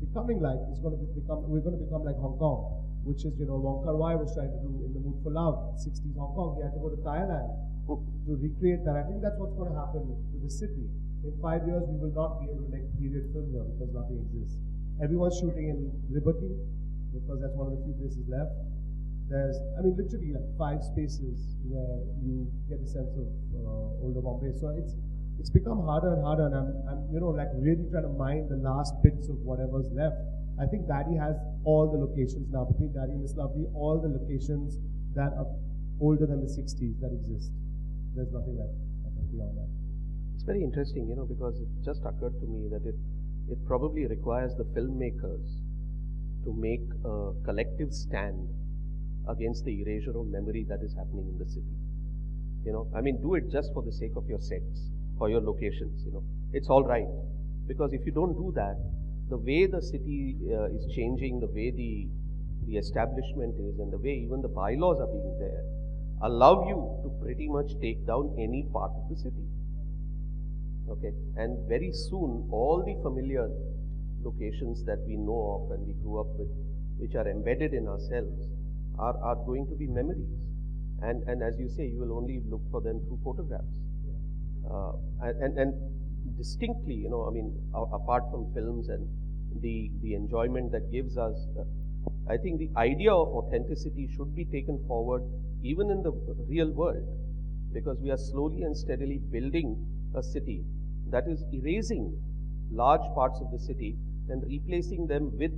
becoming like is going to become, we're going to become like Hong Kong, which is, you know, Wong Kar-wai was trying to do in The Mood for Love, 60s Hong Kong. He had to go to Thailand to recreate that. I think that's what's going to happen to the city. In 5 years, we will not be able to make period film here because nothing exists. Everyone's shooting in Liberty because that's one of the few places left. There's, I mean, literally like 5 spaces where you get a sense of older Bombay. So it's become harder and harder, and I'm you know, like really trying to mine the last bits of whatever's left. I think Daddy has all the locations now, between Daddy and Miss Lovely, all the locations that are older than the 60s that exist. There's nothing left beyond that. It's very interesting, you know, because it just occurred to me that it probably requires the filmmakers to make a collective stand against the erasure of memory that is happening in the city. You know, I mean, do it just for the sake of your sets or your locations, you know. It's all right. Because if you don't do that, the way the city is changing, the way the establishment is, and the way even the bylaws are being there, allow you to pretty much take down any part of the city. Okay, and very soon all the familiar locations that we know of and we grew up with, which are embedded in ourselves, are going to be memories. And as you say, you will only look for them through photographs. And distinctly, you know, I mean, apart from films and the enjoyment that gives us, I think the idea of authenticity should be taken forward even in the real world, because we are slowly and steadily building a city that is erasing large parts of the city and replacing them with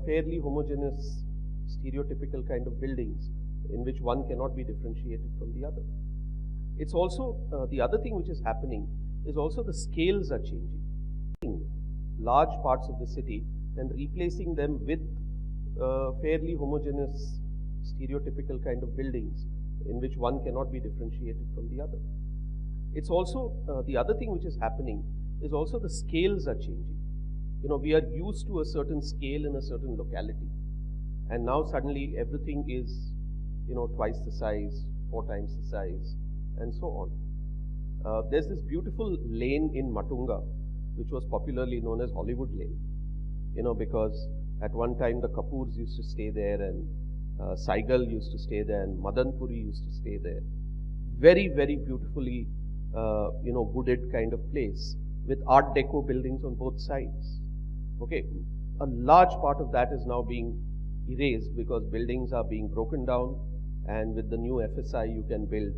fairly homogeneous, stereotypical kind of buildings in which one cannot be differentiated from the other. It's also, the other thing which is happening is also the scales are changing. Large parts of the city and replacing them with fairly homogeneous, stereotypical kind of buildings in which one cannot be differentiated from the other. It's also, the other thing which is happening is also the scales are changing. You know, we are used to a certain scale in a certain locality, and now suddenly everything is, you know, twice the size, 4 times the size, and so on. There's this beautiful lane in Matunga, which was popularly known as Hollywood Lane, you know, because at one time the Kapoors used to stay there, and Saigal used to stay there, and Madan Puri used to stay there. Very, very beautifully, you know, wooded kind of place with Art Deco buildings on both sides. Okay, a large part of that is now being erased because buildings are being broken down, and with the new FSI you can build,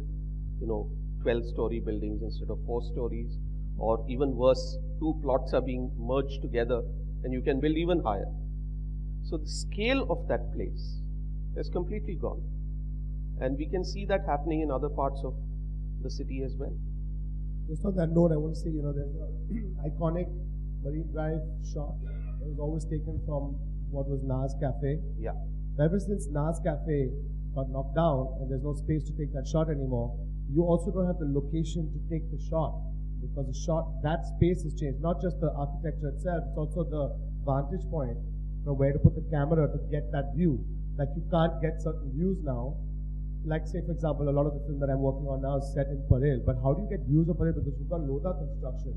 you know, 12-story buildings instead of 4 stories, or even worse, 2 plots are being merged together and you can build even higher. So the scale of that place is completely gone, and we can see that happening in other parts of the city as well. Just on that note, I want to say, you know, there's an iconic Marine Drive shot that was always taken from what was Nas Cafe. Yeah. Ever since Nas Cafe got knocked down and there's no space to take that shot anymore, you also don't have the location to take the shot, because the shot, that space has changed. Not just the architecture itself, it's also the vantage point from where to put the camera to get that view. Like, you can't get certain views now. Like, say, for example, a lot of the film that I'm working on now is set in Parel, but how do you get views of Parel? Because you've got Lodha construction.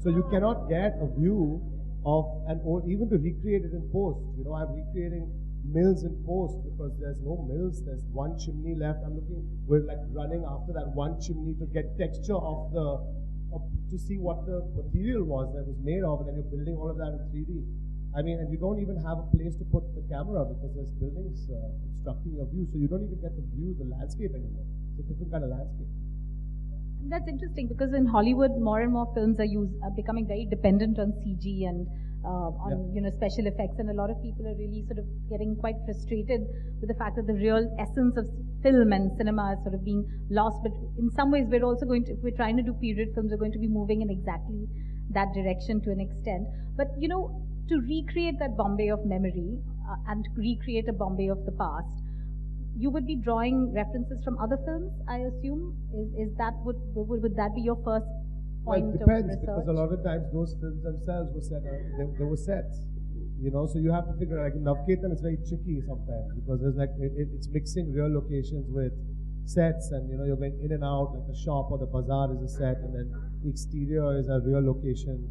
So you cannot get a view of an old, even to recreate it in post. You know, I'm recreating mills in post because there's no mills. There's one chimney left. We're like running after that one chimney to get texture to see what the material was that was made of, and then you're building all of that in 3D. I mean, and you don't even have a place to put the camera because there's buildings obstructing your view, so you don't even get to view the landscape anymore. It's a different kind of landscape. That's interesting because in Hollywood, more and more films are becoming very dependent on CG and special effects, and a lot of people are really sort of getting quite frustrated with the fact that the real essence of film and cinema is sort of being lost. But in some ways, we're also going to, if we're trying to do period films, we're going to be moving in exactly that direction to an extent. But to recreate that Bombay of memory and to recreate a Bombay of the past, you would be drawing references from other films, I assume. Would that be your first point of research? Well, it depends, because a lot of times those films themselves were set. They were sets, So you have to figure out. Like in Navketan, it's very tricky sometimes because there's like it's mixing real locations with sets, and you're going in and out. Like the shop or the bazaar is a set, and then the exterior is a real location.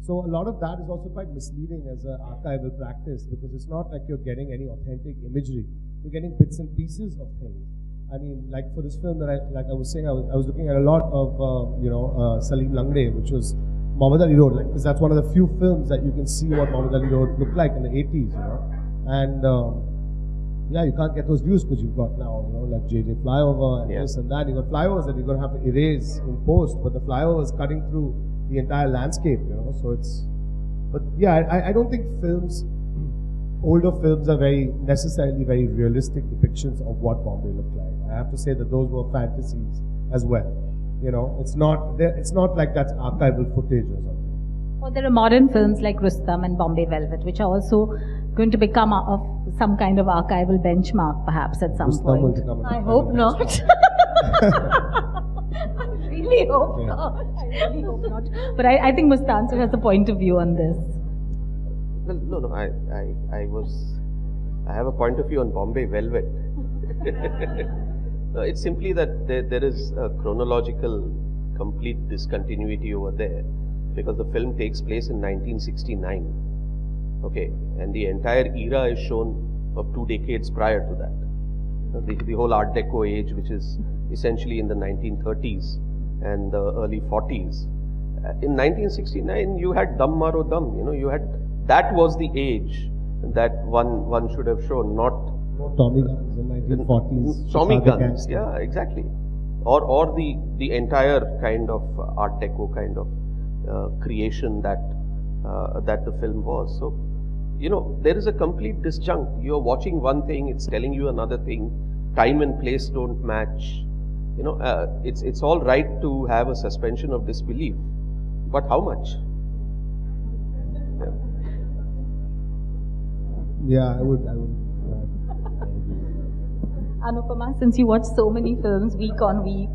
So a lot of that is also quite misleading as an archival practice because it's not like you're getting any authentic imagery. You're getting bits and pieces of things. I mean, like for this film that I was saying, I was looking at a lot of Salim Langde, which was Muhammad Ali Road, because that's one of the few films that you can see what Muhammad Ali Road looked like in the 80s, And you can't get those views because you've got now, like JJ flyover and this and that. You've got flyovers that you're going to have to erase in post, but the flyover is cutting through the entire landscape, So it's, but yeah, I don't think older films are necessarily very realistic depictions of what Bombay looked like. I have to say that those were fantasies as well. It's not like that's archival footage or something. Well, there are modern films like Rustam and Bombay Velvet, which are also going to become some kind of archival benchmark, perhaps at some point. I hope not. I really hope not. I really hope not. But I think Mustansir has a point of view on this. Well, no. I have a point of view on Bombay Velvet. No, it's simply that there is a chronological complete discontinuity over there because the film takes place in 1969. Okay, and the entire era is shown of 2 decades prior to that. The whole Art Deco age, which is essentially in the 1930s and the early 40s. In 1969, you had Dum Maro Dum. That was the age that one should have shown, not Tommy guns in 1940s. Tommy guns, yeah, exactly. Or the entire kind of Art Deco kind of creation that the film was. So, there is a complete disjunct. You're watching one thing, it's telling you another thing. Time and place don't match. It's all right to have a suspension of disbelief, but how much? Yeah, I would. Anupama, since you watch so many films week on week,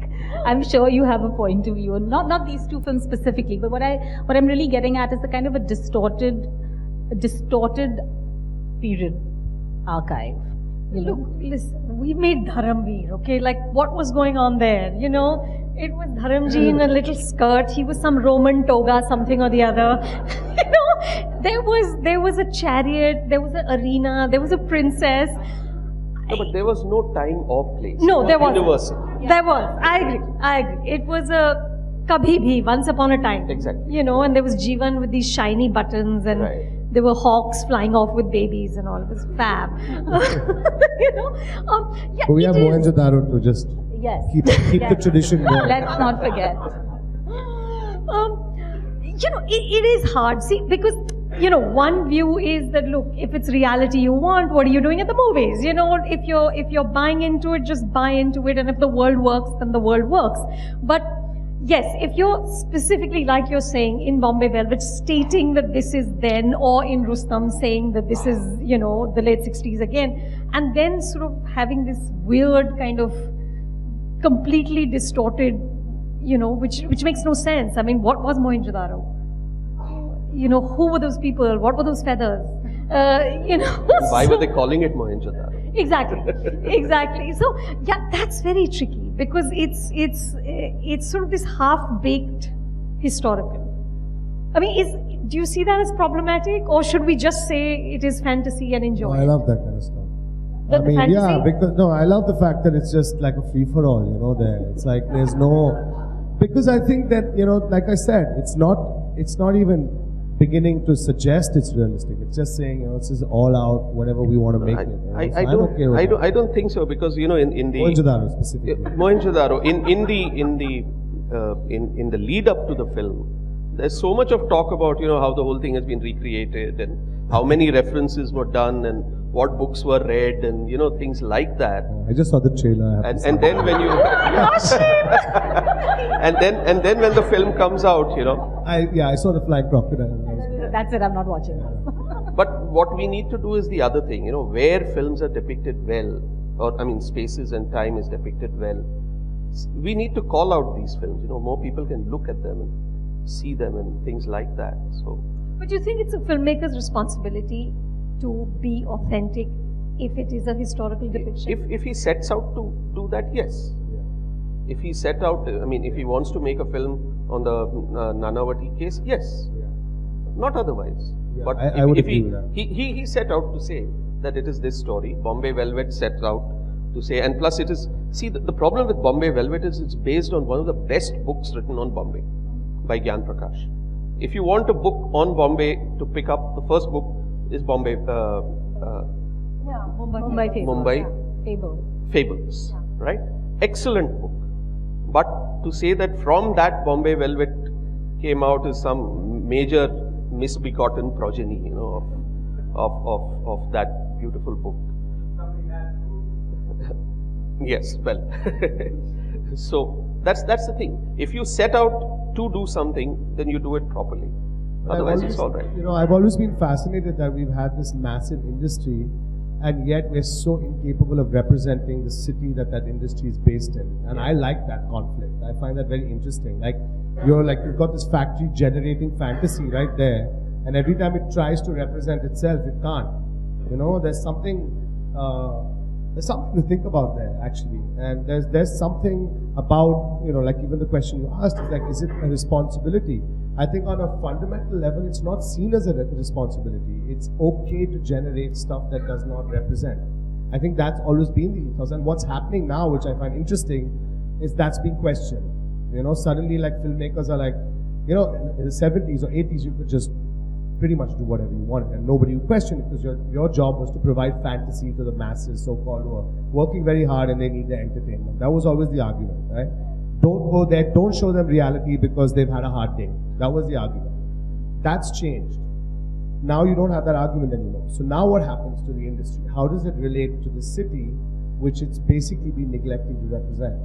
I'm sure you have a point of view. Not these 2 films specifically, but what I'm really getting at is the kind of a distorted period archive. Look, listen, we made Dharamveer, okay? Like, what was going on there? It was Dharamji in a little skirt. He was some Roman toga, something or the other. There was a chariot, there was an arena, there was a princess. No, but there was no time or place. No, there was. Universal. There was. I agree. It was a Kabhi Bhi, once upon a time. Exactly. And there was Jeevan with these shiny buttons, and there were hawks flying off with babies and all. It was fab. But we have Mohenjo-daro to just keep the tradition going. Let's not forget. It is hard. See, because one view is that, look, if it's reality you want, what are you doing at the movies? If you're buying into it, just buy into it, and if the world works, then the world works. But yes, if you're specifically, like you're saying, in Bombay Velvet, stating that this is then, or in Rustam saying that this is, the late 60s again, and then sort of having this weird kind of completely distorted, which makes no sense. I mean, what was Mohenjo-daro? Who were those people? What were those feathers? Why were they calling it Mohenjo-daro? Exactly. So, yeah, that's very tricky because it's sort of this half-baked historical. I mean, do you see that as problematic, or should we just say it is fantasy and enjoy it? I love that kind of stuff. The fantasy? yeah, because no, I love the fact that it's just like a free for all, you know. There, it's like there's no, because I think that, you know, like I said, it's not even beginning to suggest it's realistic. It's just saying, you know, this is all out, whatever we want to make it. You know? I don't think so, because, you know, in the Mohenjo-daro specifically. Mohenjo-daro, in the lead up to the film, there's so much of talk about, you know, how the whole thing has been recreated and how many references were done and what books were read and, you know, things like that. I just saw the trailer. And then when you and then when the film comes out, you know. I saw the flying crocodile. That's it, I'm not watching. But what we need to do is the other thing, you know, where films are depicted well, or I mean spaces and time is depicted well. We need to call out these films, you know, more people can look at them and see them and things like that. So, But you think it's a filmmaker's responsibility to be authentic if it is a historical depiction? if he sets out to do that, yes. If he set out, I mean, if he wants to make a film on the Nanavati case, yes. Not otherwise. Yeah, But I would agree with that. he set out to say that it is this story. Bombay Velvet set out to say, and plus it is, see, the problem with Bombay Velvet is it's based on one of the best books written on Bombay by Gyan Prakash. If you want a book on Bombay to pick up, the first book is Bombay Mumbai Fables. Mumbai Fables. Fables, right? Excellent book. But to say that from that Bombay Velvet came out is some major misbegotten progeny, you know, of that beautiful book. Yes, well, so that's the thing. If you set out to do something, then you do it properly. Otherwise, it's all right. You know, I've always been fascinated that we've had this massive industry, and yet we're so incapable of representing the city that industry is based in. And I like that conflict. I find that very interesting. Like, you've got this factory generating fantasy right there, and every time it tries to represent itself, it can't. You know, there's something to think about there, actually. And there's something about, you know, like even the question you asked is like, is it a responsibility? I think on a fundamental level, it's not seen as a responsibility. It's okay to generate stuff that does not represent. I think that's always been the ethos. And what's happening now, which I find interesting, is that's being questioned. You know, suddenly like filmmakers are like, you know, in the 70s or 80s, you could just pretty much do whatever you wanted and nobody would question it, because your job was to provide fantasy to the masses, so-called, who are working very hard and they need their entertainment. That was always the argument, right? Don't go there, don't show them reality because they've had a hard day. That was the argument. That's changed. Now you don't have that argument anymore. So now what happens to the industry? How does it relate to the city, which it's basically been neglecting to represent?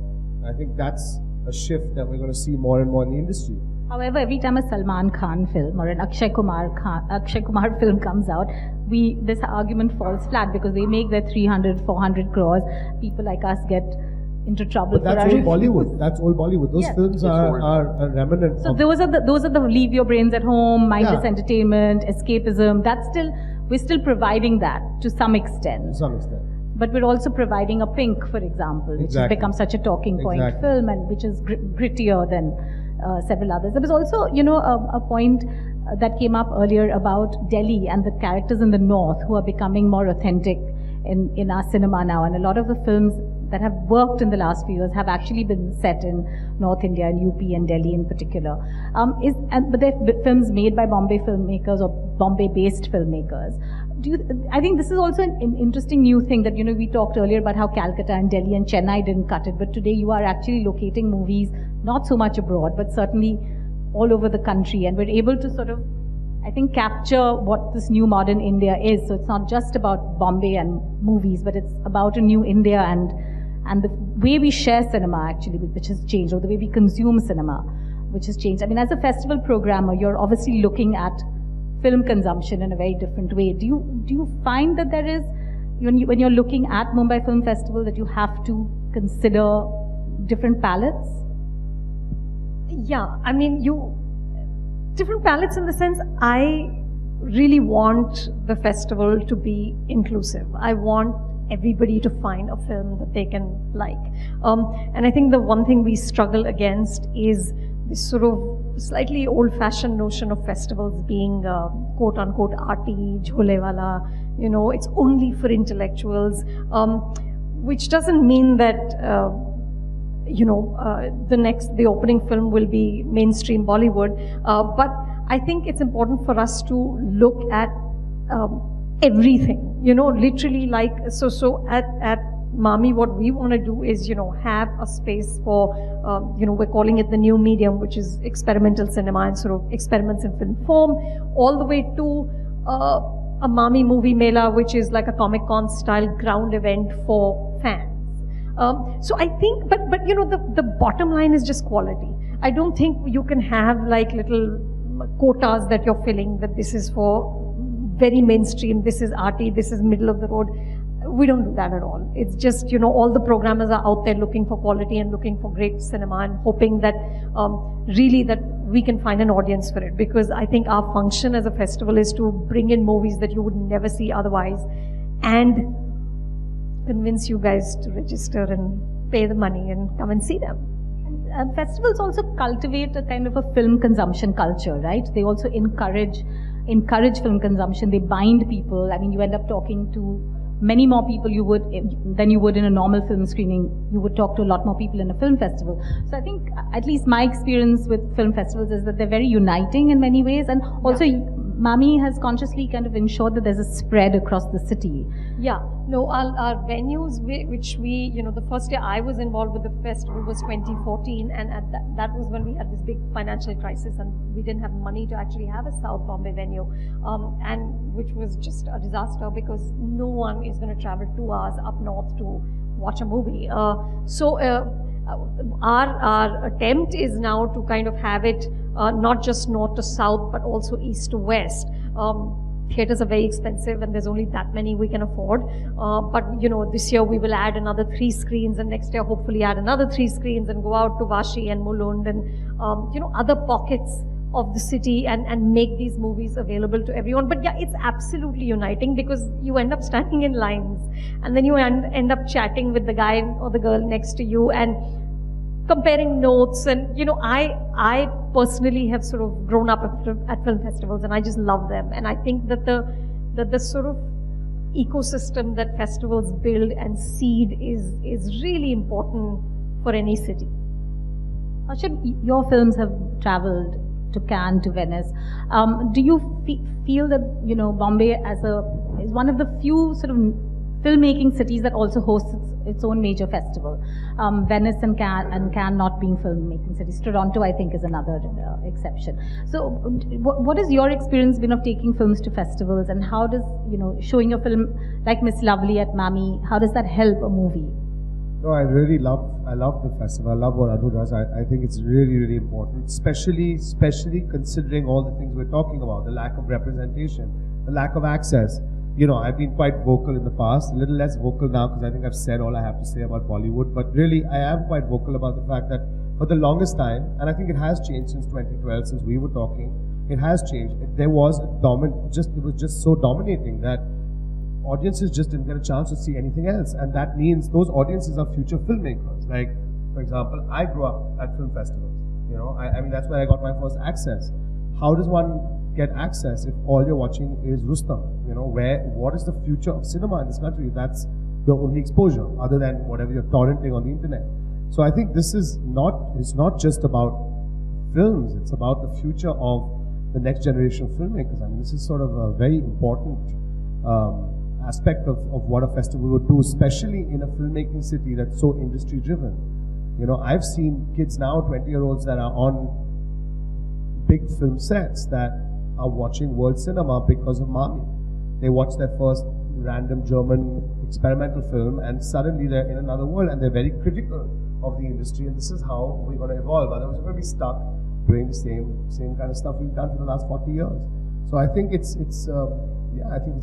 I think that's a shift that we're going to see more and more in the industry. However, every time a Salman Khan film or an Akshay Kumar film comes out, this argument falls flat because they make their 300, 400 crores. People like us get into trouble. But that's old Bollywood. That's old Bollywood. Those films are remnant. So those are the leave your brains at home, mindless entertainment, escapism. We're still providing that to some extent. To some extent. But we're also providing a Pink, for example, which has become such a talking point film, and which is grittier than several others. There was also, you know, a point that came up earlier about Delhi and the characters in the north who are becoming more authentic in our cinema now. And a lot of the films that have worked in the last few years have actually been set in North India and UP and Delhi in particular. But they're films made by Bombay filmmakers or Bombay-based filmmakers. I think this is also an interesting new thing that, you know, we talked earlier about how Calcutta and Delhi and Chennai didn't cut it, but today you are actually locating movies not so much abroad, but certainly all over the country, and we're able to sort of, I think, capture what this new modern India is. So it's not just about Bombay and movies, but it's about a new India and the way we share cinema actually, which has changed, or the way we consume cinema, which has changed. I mean, as a festival programmer, you're obviously looking at film consumption in a very different way. Do you find that there is, when you're looking at Mumbai Film Festival, that you have to consider different palettes? Yeah, I mean, different palettes in the sense, I really want the festival to be inclusive. I want everybody to find a film that they can like. And I think the one thing we struggle against is this sort of slightly old-fashioned notion of festivals being quote-unquote arty, jhole wala, it's only for intellectuals, which doesn't mean that, the opening film will be mainstream Bollywood. But I think it's important for us to look at everything, literally so at Mami, what we want to do is, have a space for, we're calling it the new medium, which is experimental cinema and sort of experiments in film form, all the way to a Mami movie mela, which is like a Comic-Con style ground event for fans. So I think, but the bottom line is just quality. I don't think you can have like little quotas that you're filling, that this is for very mainstream, this is arty, this is middle of the road. We don't do that at all. It's just, all the programmers are out there looking for quality and looking for great cinema and hoping that really that we can find an audience for it. Because I think our function as a festival is to bring in movies that you would never see otherwise and convince you guys to register and pay the money and come and see them. Festivals also cultivate a kind of a film consumption culture, right? They also encourage film consumption. They bind people. I mean, you end up talking to many more people than you would in a normal film screening. You would talk to a lot more people in a film festival. So I think, at least my experience with film festivals is that they're very uniting in many ways, and also Mami has consciously kind of ensured that there's a spread across the city. Yeah, no, our venues, which we, the first year I was involved with the festival was 2014, and at that was when we had this big financial crisis and we didn't have money to actually have a South Bombay venue, and which was just a disaster because no one is going to travel 2 hours up north to watch a movie. Our attempt is now to kind of have it not just north to south, but also east to west. Theatres are very expensive and there's only that many we can afford. But this year we will add another 3 screens, and next year hopefully add another 3 screens and go out to Vashi and Mulund and other pockets of the city and make these movies available to everyone. But yeah, it's absolutely uniting because you end up standing in lines and then you end up chatting with the guy or the girl next to you and comparing notes. And I personally have sort of grown up at film festivals and I just love them. And I think that the sort of ecosystem that festivals build and seed is really important for any city. Arshad, your films have traveled to Cannes, to Venice. Do you feel that Bombay is one of the few sort of filmmaking cities that also hosts its own major festival? Venice and Cannes not being filmmaking cities. Toronto, I think, is another exception. So, what is your experience been of taking films to festivals, and how does showing your film like Miss Lovely at Mami, how does that help a movie? No, I love the festival. I love what Anu does. I think it's really, really important, especially considering all the things we're talking about, the lack of representation, the lack of access. I've been quite vocal in the past, a little less vocal now because I think I've said all I have to say about Bollywood, but really I am quite vocal about the fact that for the longest time, and I think it has changed since 2012, since we were talking, it has changed. It was just so dominating that audiences just didn't get a chance to see anything else, and that means those audiences are future filmmakers. Like, for example, I grew up at film festivals. I mean that's where I got my first access. How does one get access if all you're watching is Rustam? What is the future of cinema in this country? That's your only exposure, other than whatever you're torrenting on the internet. So I think it's not just about films. It's about the future of the next generation of filmmakers. I mean, this is sort of a very important aspect of what a festival would do, especially in a filmmaking city that's so industry driven. I've seen kids now, 20-year-olds that are on big film sets that are watching world cinema because of Mami. They watch their first random German experimental film and suddenly they're in another world and they're very critical of the industry, and this is how we're going to evolve. Otherwise we're going to be stuck doing the same kind of stuff we've done for the last 40 years. So I think it's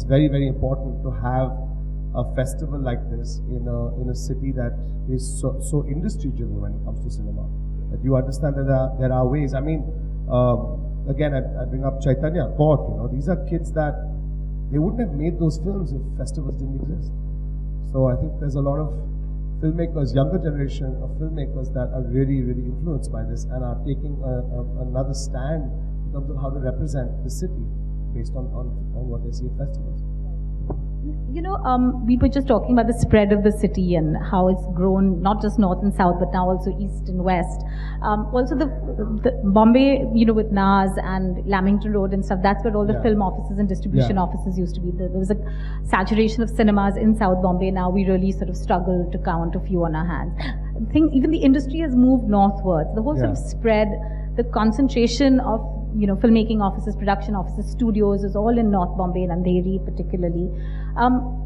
very, very important to have a festival like this in a city that is so industry driven when it comes to cinema. That you understand that there are ways. I mean, again, I bring up Chaitanya, Port. These are kids that they wouldn't have made those films if festivals didn't exist. So I think there's a lot of filmmakers, younger generation of filmmakers that are really, really influenced by this and are taking another stand in terms of how to represent the city based on what they see at festivals. We were just talking about the spread of the city and how it's grown, not just north and south, but now also east and west. Also, the Bombay, with Naz and Lamington Road and stuff, that's where all the film offices and distribution offices used to be. There was a saturation of cinemas in South Bombay. Now we really sort of struggle to count a few on our hands. I think even the industry has moved northwards. The whole sort of spread, the concentration of filmmaking offices, production offices, studios is all in North Bombay and Andheri particularly.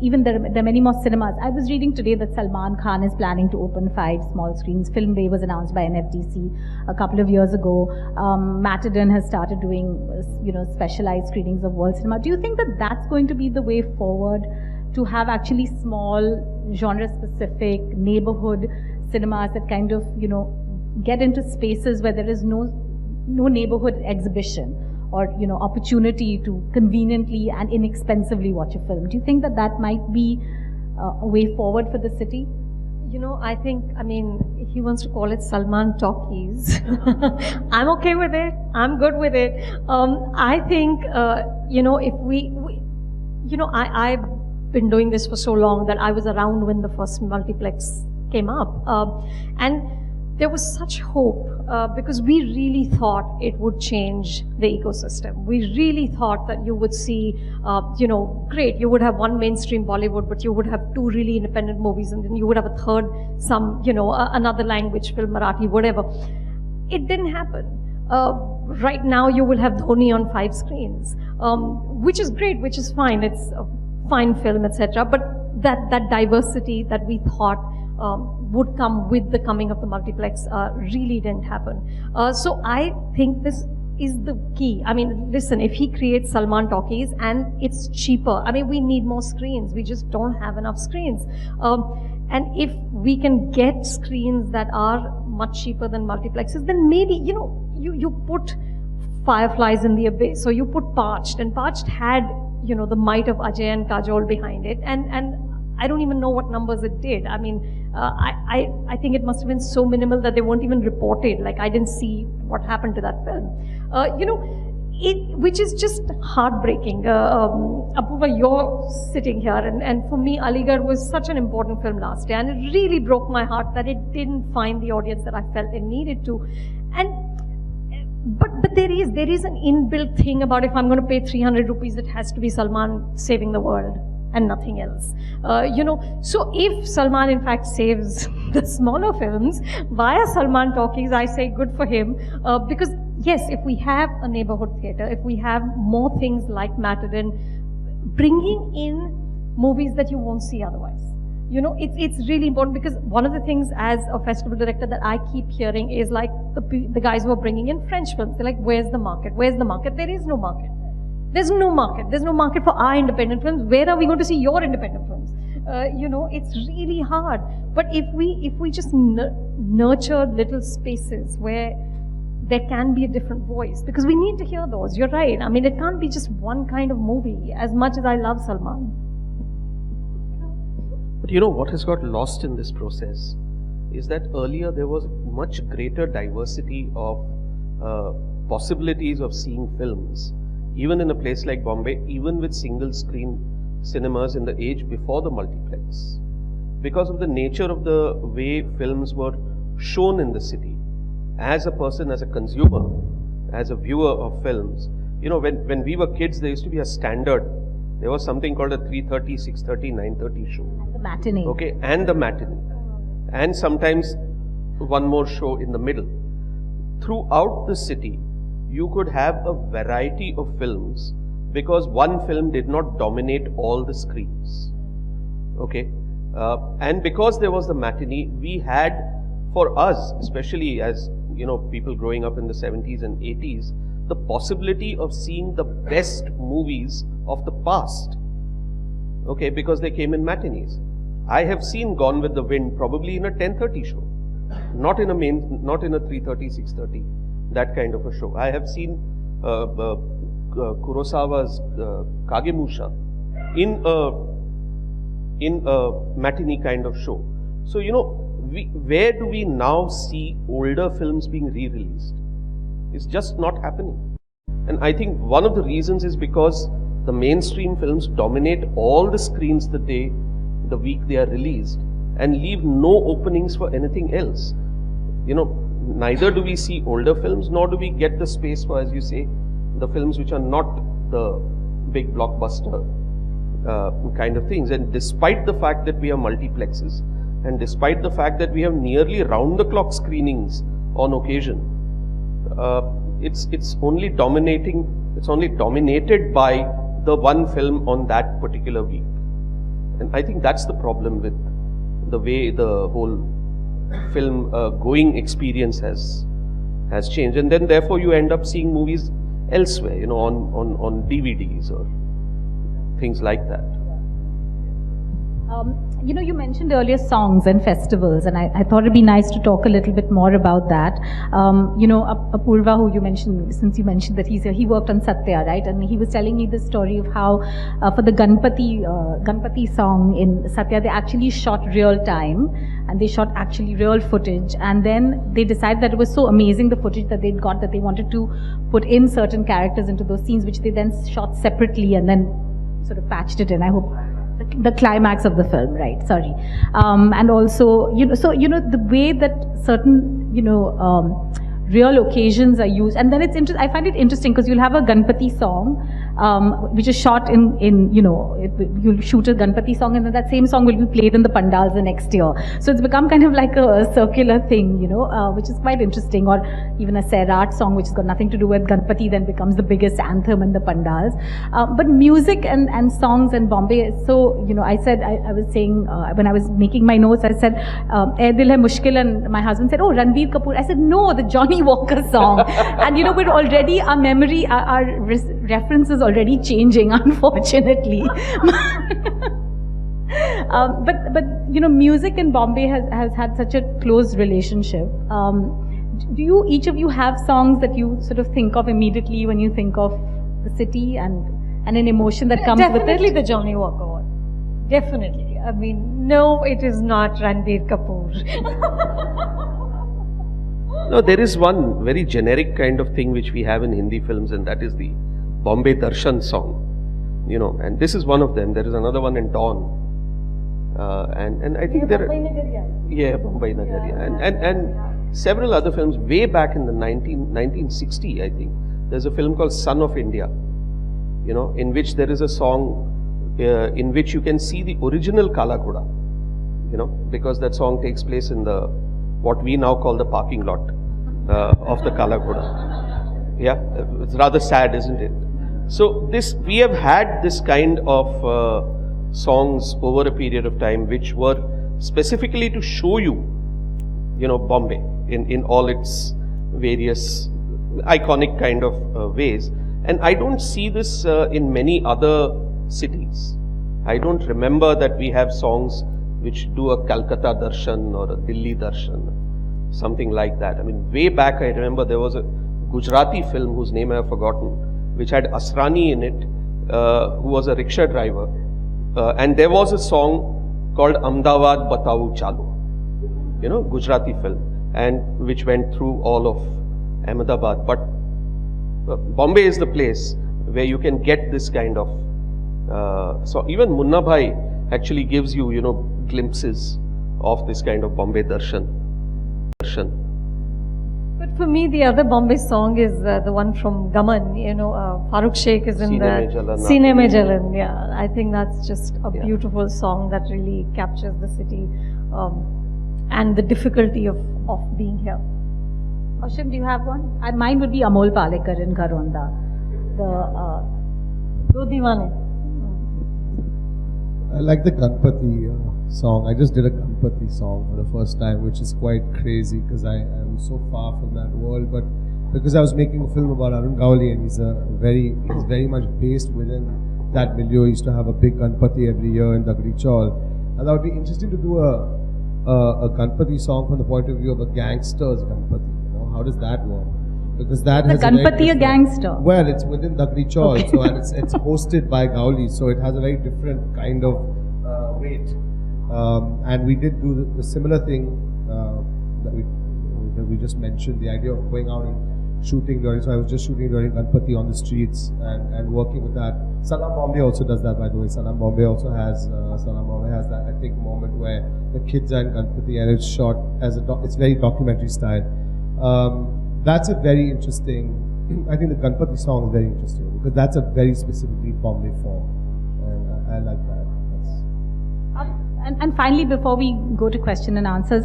Even there are many more cinemas. I was reading today that Salman Khan is planning to open 5 small screens. Film Bay was announced by NFDC a couple of years ago. Matadin has started doing specialized screenings of world cinema. Do you think that that's going to be the way forward, to have actually small, genre-specific, neighborhood cinemas that kind of, get into spaces where there is no neighborhood exhibition or opportunity to conveniently and inexpensively watch a film? Do you think that might be a way forward for the city? I think, he wants to call it Salman Talkies. I'm okay with it. I'm good with it. I think, if I've been doing this for so long that I was around when the first multiplex came up. And there was such hope because we really thought it would change the ecosystem. We really thought that you would see, great, you would have one mainstream Bollywood, but you would have 2 really independent movies, and then you would have a third, another language film, Marathi, whatever. It didn't happen. Right now, you will have Dhoni on 5 screens, which is great, which is fine. It's a fine film, etc. But that diversity that we thought would come with the coming of the multiplex really didn't happen. So I think this is the key. Listen, if he creates Salman Talkies and it's cheaper, we need more screens. We just don't have enough screens. And if we can get screens that are much cheaper than multiplexes, then maybe, you put Fireflies in the Abyss, so you put Parched, and Parched had, the might of Ajay and Kajol behind it, and I don't even know what numbers it did. I think it must have been so minimal that they weren't even reported. Like, I didn't see what happened to that film. Which is just heartbreaking. Apurva, you're sitting here, and for me, Aligarh was such an important film last year, and it really broke my heart that it didn't find the audience that I felt it needed to. But there is an inbuilt thing about, if I'm going to pay 300 rupees, it has to be Salman saving the world and nothing else. So if Salman in fact saves the smaller films via Salman Talkies, I say good for him, because yes, if we have a neighborhood theatre, if we have more things like Matadin, bringing in movies that you won't see otherwise. It's really important, because one of the things as a festival director that I keep hearing is like the guys who are bringing in French films. They're like, where's the market? Where's the market? There is no market. There's no market. There's no market for our independent films. Where are we going to see your independent films? It's really hard. But if we just nurture little spaces where there can be a different voice, because we need to hear those. You're right. It can't be just one kind of movie, as much as I love Salman. But what has got lost in this process is that earlier there was much greater diversity of possibilities of seeing films. Even in a place like Bombay, even with single screen cinemas in the age before the multiplex. Because of the nature of the way films were shown in the city, as a person, as a consumer, as a viewer of films, when we were kids, there used to be a standard. There was something called a 3:30, 6:30, 9:30 show. The matinee. Okay, and the matinee. And sometimes one more show in the middle. Throughout the city, you could have a variety of films because one film did not dominate all the screens. Okay, and because there was the matinee, we had, for us, especially as people growing up in the 70s and 80s, the possibility of seeing the best movies of the past. Okay, because they came in matinees. I have seen Gone with the Wind probably in a 10:30 show, not in a 3:30, 6:30. That kind of a show. I have seen Kurosawa's Kagemusha in a matinee kind of show. So where do we now see older films being re-released? It's just not happening. And I think one of the reasons is because the mainstream films dominate all the screens the week they are released, and leave no openings for anything else. Neither do we see older films, nor do we get the space for, as you say, the films which are not the big blockbuster kind of things. And despite the fact that we have multiplexes, and despite the fact that we have nearly round-the-clock screenings on occasion, it's only dominated by the one film on that particular week. And I think that's the problem with the way the whole film going experience has changed. And then therefore you end up seeing movies elsewhere, on DVDs or things like that. You mentioned earlier songs and festivals, and I thought it'd be nice to talk a little bit more about that. Apurva, who you mentioned, since you mentioned that he's here, he worked on Satya, right? And he was telling me the story of how for the Ganpati song in Satya, they actually shot real time, and they shot actually real footage, and then they decided that it was so amazing, the footage that they'd got, that they wanted to put in certain characters into those scenes, which they then shot separately and then sort of patched it in. I hope the climax of the film, right? Sorry. And also, the way that certain, real occasions are used. And then I find it interesting because you'll have a Ganpati song, which is shot you'll shoot a Ganpati song, and then that same song will be played in the pandals the next year. So it's become kind of like a circular thing, which is quite interesting. Or even a Sairat song, which has got nothing to do with Ganpati, then becomes the biggest anthem in the pandals. But music and songs in Bombay is so, I said, I was saying, when I was making my notes, I said, "Eh Dil Hai Mushkil," and my husband said, "Oh, Ranbir Kapoor." I said, "No, the Johnny Walker song." And we're already, our memory, our reference is already changing, unfortunately. But music in Bombay has had such a close relationship. Do each of you have songs that you sort of think of immediately when you think of the city and an emotion that comes with it? Definitely the Johnny Walker one. Definitely. I mean, no, it is not Ranbir Kapoor. No, there is one very generic kind of thing which we have in Hindi films, and that is the Bombay Darshan song. And this is one of them. There is another one in Dawn. And I think there are... Mumbai Nagariya. And several other films way back in the 1960, I think. There's a film called Son of India, in which there is a song in which you can see the original Kala Ghoda, because that song takes place in what we now call the parking lot of the Kala Ghoda. Yeah, it's rather sad, isn't it? So we have had this kind of songs over a period of time which were specifically to show you, Bombay in all its various iconic kind of ways. And I don't see this in many other cities. I don't remember that we have songs which do a Calcutta Darshan or a Delhi Darshan, something like that. I mean, way back I remember there was a Gujarati film whose name I have forgotten, which had Asrani in it, who was a rickshaw driver. And there was a song called Ahmedabad Batau Chalu, Gujarati film, and which went through all of Ahmedabad. But Bombay is the place where you can get this kind of, so even Munna Bhai actually gives you, glimpses of this kind of Bombay Darshan. But for me, the other Bombay song is the one from Gaman. Farooq Sheikh is in the Seene Mein Jalan. Yeah, I think that's just a beautiful song that really captures the city and the difficulty of being here. Ashim, do you have one? Mine would be Amol Palekar in Garonda. The Do Deewane. I like the Ganpati song. I just did a Ganpati song for the first time, which is quite crazy because I am so far from that world. But because I was making a film about Arun Gawli, and he's very much based within that milieu. He used to have a big Ganpati every year in Dagdi Chaul, and that would be interesting to do a Ganpati song from the point of view of a gangster's Ganpati. How does that work? Because that has Ganpati a gangster? Well, it's within Dagdi Chaul, so and it's hosted by Gawli, so it has a very different kind of weight. And we did do the similar thing that we just mentioned, the idea of going out and shooting during, so I was just shooting during Ganpati on the streets and working with that. Salam Bombay also does that, by the way. Salam Bombay has that, I think, moment where the kids are in Ganpati and it's shot as it's very documentary style. That's a very interesting, I think the Ganpati song is very interesting because that's a very specifically Bombay form, and I like that. And finally, before we go to question and answers,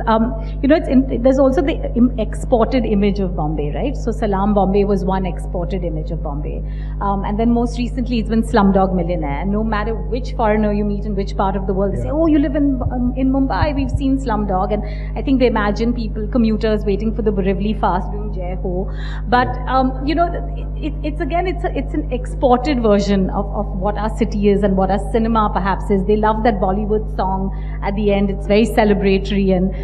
there's also the exported image of Bombay, right? So Salam Bombay was one exported image of Bombay. And then most recently, it's been Slumdog Millionaire. No matter which foreigner you meet in which part of the world, they say, oh, you live in Mumbai, we've seen Slumdog. And I think they imagine people, commuters, waiting for the Borivali fast doing Jai Ho. But, it's an exported version of what our city is and what our cinema perhaps is. They love that Bollywood song at the end. It's very celebratory and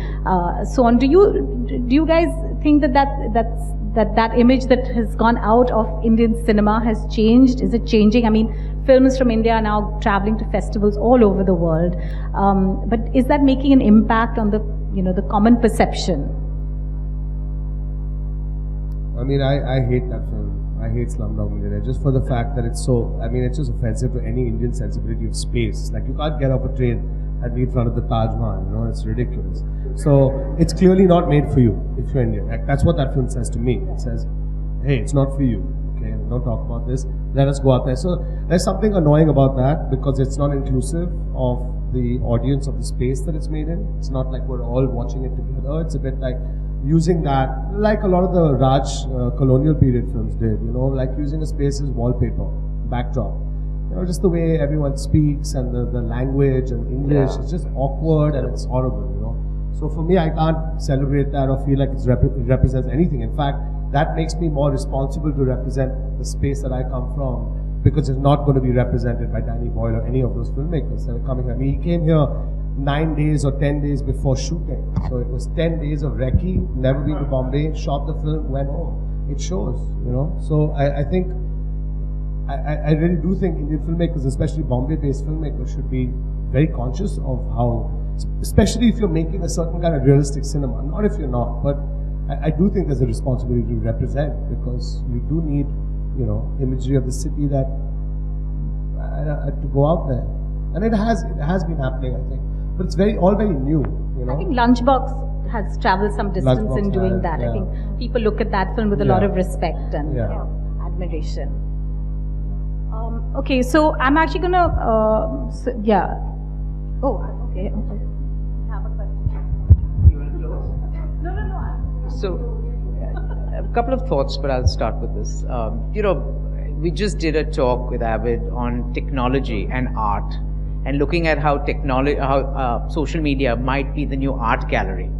so on. Do you guys think that image that has gone out of Indian cinema has changed? Is it changing? I mean, films from India are now traveling to festivals all over the world. But is that making an impact on the common perception? I mean, I hate that film. I hate Slumdog Millionaire just for the fact that it's just offensive to any Indian sensibility of space. Like, you can't get off a train and be in front of the Taj Mahal, it's ridiculous. So it's clearly not made for you if you're Indian. Like, that's what that film says to me. It says, hey, it's not for you, okay, don't talk about this, let us go out there. So there's something annoying about that because it's not inclusive of the audience of the space that it's made in. It's not like we're all watching it together. It's a bit like using that, like a lot of the Raj colonial period films did, like using a space as wallpaper, backdrop. Just the way everyone speaks and the language and English, it's just awkward and it's horrible, So for me, I can't celebrate that or feel like it represents anything. In fact, that makes me more responsible to represent the space that I come from because it's not going to be represented by Danny Boyle or any of those filmmakers that are coming here. I mean, he came here 9 days or 10 days before shooting. So it was 10 days of recce, never been to Bombay, shot the film, went home. It shows, So I think, I really do think Indian filmmakers, especially Bombay-based filmmakers, should be very conscious of how, especially if you're making a certain kind of realistic cinema, not if you're not, but I do think there's a responsibility to represent because you do need, imagery of the city that to go out there. And it has been happening, I think. But it's all very new, I think Lunchbox has traveled some distance in doing that. I think people look at that film with a lot of respect and admiration. Okay, so I'm actually gonna, Oh, okay. Have a question. You want to close? No. So, a couple of thoughts, but I'll start with this. We just did a talk with Avid on technology and art, and looking at how social media might be the new art gallery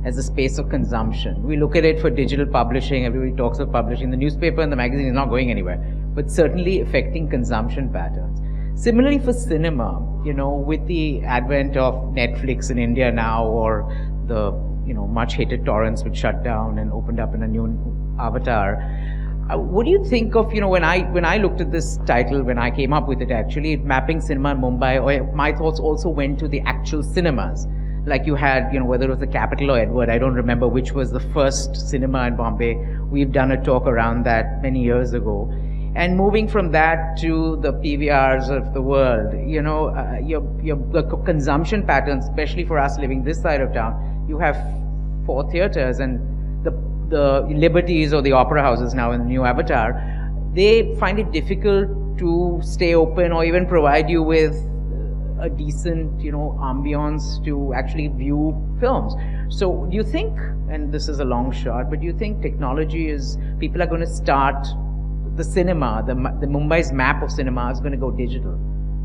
as a space of consumption. We look at it for digital publishing. Everybody talks of publishing. The newspaper and the magazine is not going anywhere, but certainly affecting consumption patterns. Similarly for cinema, with the advent of Netflix in India now, or the much hated torrents which shut down and opened up in a new avatar. What do you think of, when I looked at this title, when I came up with it actually, mapping cinema in Mumbai, or my thoughts also went to the actual cinemas. Like you had, whether it was the Capitol or Edward, I don't remember which was the first cinema in Bombay. We've done a talk around that many years ago. And moving from that to the PVRs of the world, the consumption patterns, especially for us living this side of town, you have 4 theaters and the Liberties or the opera houses now in the new avatar, they find it difficult to stay open or even provide you with a decent, ambience to actually view films. So do you think, and this is a long shot, but do you think people are going to start the cinema, the Mumbai's map of cinema is going to go digital?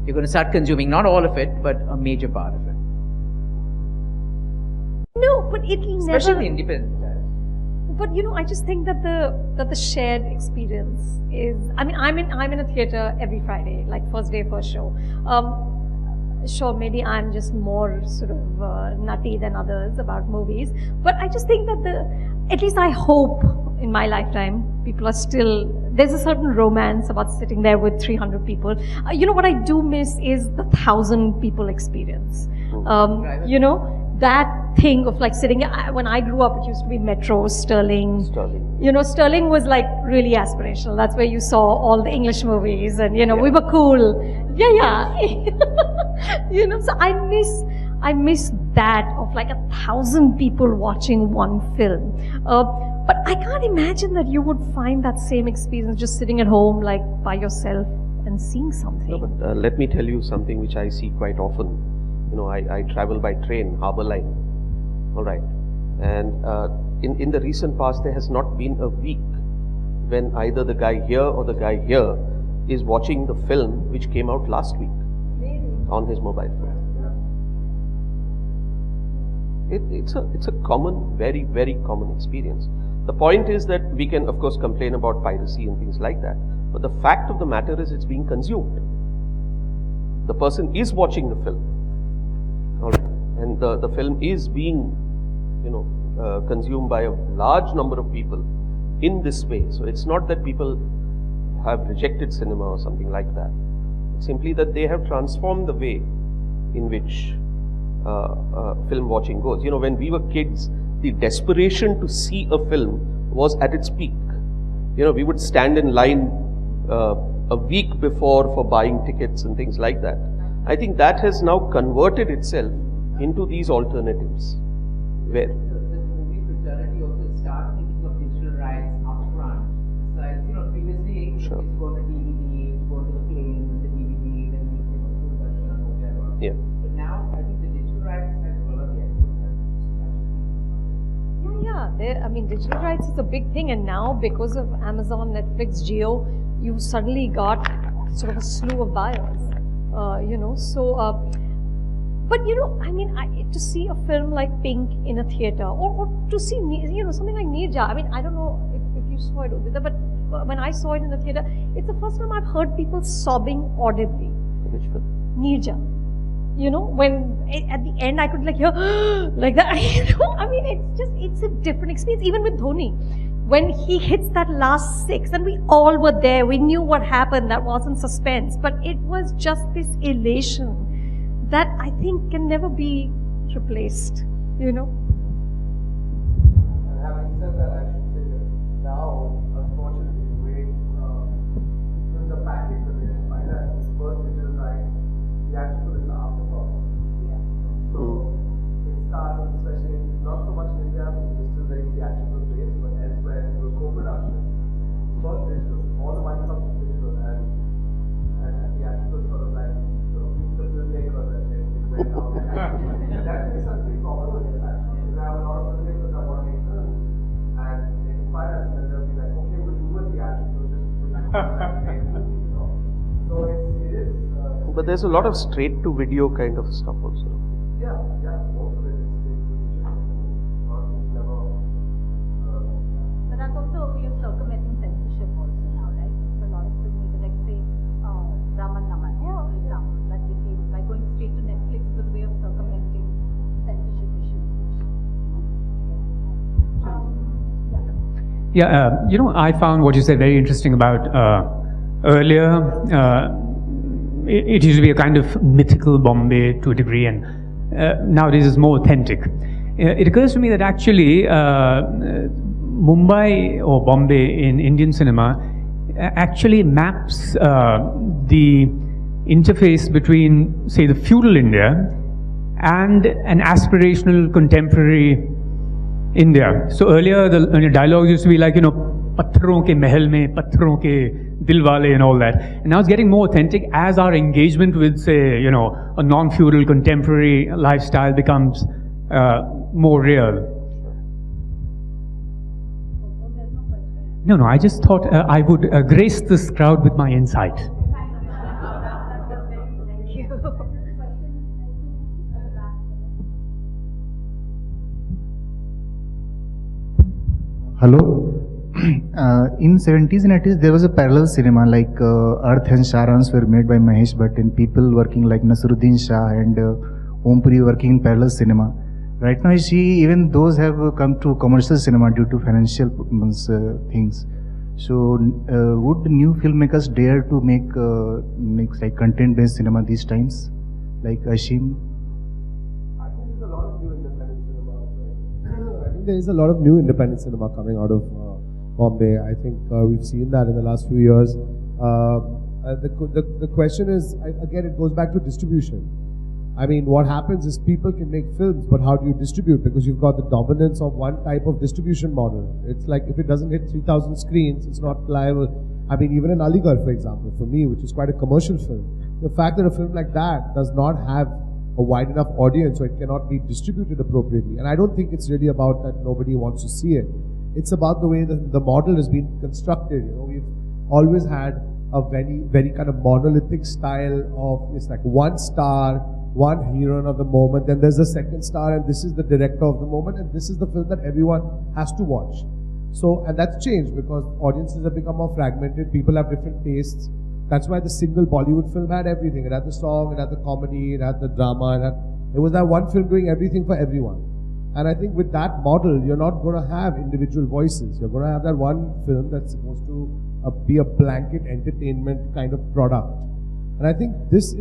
You're going to start consuming not all of it, but a major part of it. No, but it'll never. Especially independent. But I just think that the shared experience is. I mean, I'm in a theater every Friday, like first day, first show. Sure, maybe I'm just more sort of nutty than others about movies, but I just think that at least I hope in my lifetime, people are still, there's a certain romance about sitting there with 300 people. What I do miss is the 1,000 people experience. that thing of like sitting, when I grew up, it used to be Metro, Sterling. You know, Sterling was like really aspirational. That's where you saw all the English movies and, you know, we were cool. Yeah. You know, so I miss that of like 1,000 people watching one film. But I can't imagine that you would find that same experience just sitting at home like by yourself and seeing something. No, but let me tell you something which I see quite often. You know, I travel by train, Harbour Line, all right. And in the recent past, there has not been a week when either the guy here or the guy here is watching the film which came out last week on his mobile phone. It's a common, very, very common experience. The point is that we can, of course, complain about piracy and things like that, but the fact of the matter is it's being consumed. The person is watching the film. All right. And the film is being, you know, consumed by a large number of people in this way. So it's not that people have rejected cinema or something like that. It's simply that they have transformed the way in which film watching goes. You know, when we were kids, the desperation to see a film was at its peak. You know, we would stand in line a week before for buying tickets and things like that. I think that has now converted itself into these alternatives. Where the movie fraternity also start thinking of digital rights upfront. So, you know, previously Sure. it's go to DVD, go to the plane, the DVD, then you know, full version or whatever. Yeah. But now I think the digital rights have followed the Yeah. I mean, digital rights is a big thing, and now because of Amazon, Netflix, Jio, you've suddenly got sort of a slew of buyers. You know, so. But you know, I mean, to see a film like Pink in a theater, or to see, you know, something like Neerja. I mean, I don't know if you saw it, Udita, but when I saw it in the theater, it's the first time I've heard people sobbing audibly. Which film? Neerja. You know, when at the end I could like hear like that. You know, I mean, it's a different experience. Even with Dhoni, when he hits that last six, and we all were there. We knew what happened. That wasn't suspense, but it was just this elation that I think can never be replaced, you know. And having said that, I should say that now, unfortunately, the way films are packaged, that they find that first digital right, the actual is the afterthought. So it starts, especially not so much in India, because it's still very theatrical based, but elsewhere, in co-production. First digital, all the money comes from digital, and theatrical sort of like, the filmmaker or that went out. And that is such a big problem with this actually. Because I have a lot of filmmakers that want to make films, and they can find us, and then they'll be like, okay, we'll do a theatrical, just make movies, you know. So it is. But there's a lot of straight to video kind of stuff also. Yeah, most of it is straight to video. Not never. But that's also a way of circumventing censorship also now, right? For a lot of filmmakers, like say Raman Naman, for example, that became by going straight to Netflix was a way of circumventing censorship issues. You know, I found what you said very interesting about earlier. It used to be a kind of mythical Bombay to a degree, and nowadays it's more authentic. It occurs to me that actually Mumbai or Bombay in Indian cinema actually maps the interface between, say, the feudal India and an aspirational contemporary India. So earlier the dialogues used to be like, you know, patharon ke mahal mein, patharon ke dil wale and all that. And now it's getting more authentic as our engagement with, say, you know, a non-feudal contemporary lifestyle becomes more real. No, I just thought I would grace this crowd with my insight. Thank you. Hello. In 70s and 80s, there was a parallel cinema like Earth and Sharans were made by Mahesh Bhatt, and people working like Nasruddin Shah and Om Puri working in parallel cinema. Right now, I see even those have come to commercial cinema due to financial things. So, would new filmmakers dare to make like content-based cinema these times, like Ashim? I think there's a lot of new independent there is a lot of new independent cinema coming out of Bombay. I think we've seen that in the last few years. The question is, again, it goes back to distribution. I mean, what happens is people can make films, but how do you distribute? Because you've got the dominance of one type of distribution model. It's like if it doesn't hit 3,000 screens, it's not liable. I mean, even in Aligarh, for example, for me, which is quite a commercial film, the fact that a film like that does not have a wide enough audience, so it cannot be distributed appropriately. And I don't think it's really about that nobody wants to see it. It's about the way that the model has been constructed. You know, we've always had a very, very kind of monolithic style of, it's like one star, one heroine of the moment, then there's a second star, and this is the director of the moment, and this is the film that everyone has to watch. So, and that's changed because audiences have become more fragmented, people have different tastes. That's why the single Bollywood film had everything. It had the song, it had the comedy, it had the drama, it was that one film doing everything for everyone. And I think with that model, you're not going to have individual voices. You're going to have that one film that's supposed to be a blanket entertainment kind of product. And I think this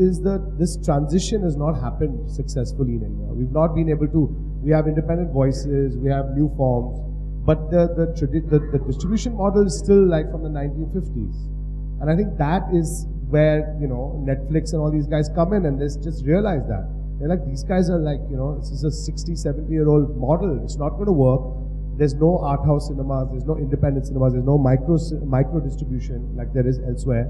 transition has not happened successfully in India. We've not been able to, we have independent voices, we have new forms, but the distribution model is still like from the 1950s. And I think that is where, you know, Netflix and all these guys come in and they just realize that. They're like, these guys are like, you know, this is a 60, 70-year-old model. It's not going to work. There's no art house cinemas, there's no independent cinemas, there's no micro distribution like there is elsewhere.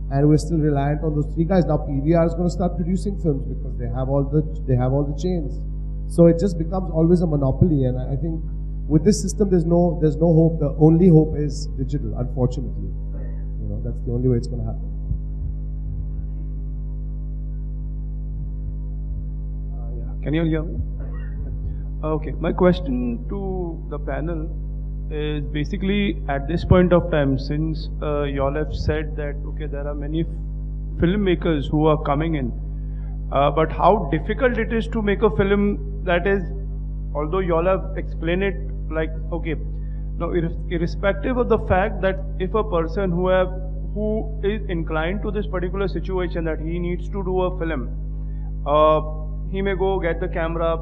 And we're still reliant on those three guys. Now PVR is going to start producing films because they have all the chains. So it just becomes always a monopoly. And I think with this system, there's no hope. The only hope is digital, unfortunately. You know, that's the only way it's going to happen. Can you all hear me? Okay, my question to the panel is basically at this point of time, since you all have said that, okay, there are many filmmakers who are coming in, but how difficult it is to make a film that is, although you all have explained it like, okay, now irrespective of the fact that if a person who is inclined to this particular situation that he needs to do a film, he may go get the camera,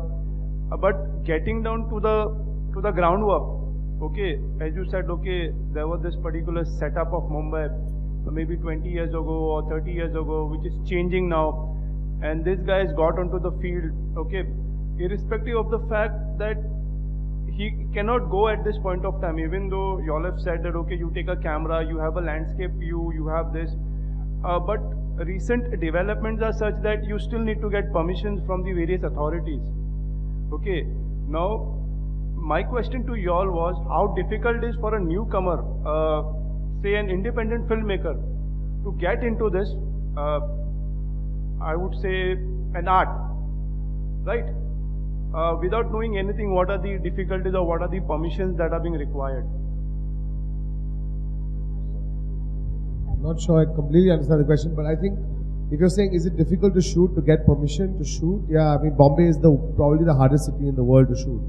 but getting down to the groundwork, okay, as you said, okay, there was this particular setup of Mumbai maybe 20 years ago or 30 years ago, which is changing now, and this guy has got onto the field, okay, irrespective of the fact that he cannot go at this point of time, even though you all have said that, okay, you take a camera, you have a landscape view, you have this, but recent developments are such that you still need to get permissions from the various authorities. Okay, now my question to you all was how difficult it is for a newcomer, say an independent filmmaker, to get into this, I would say an art, right? Without knowing anything, what are the difficulties or what are the permissions that are being required? I'm not sure I completely understand the question, but I think if you're saying, is it difficult to shoot, to get permission to shoot? Yeah, I mean, Bombay is probably the hardest city in the world to shoot.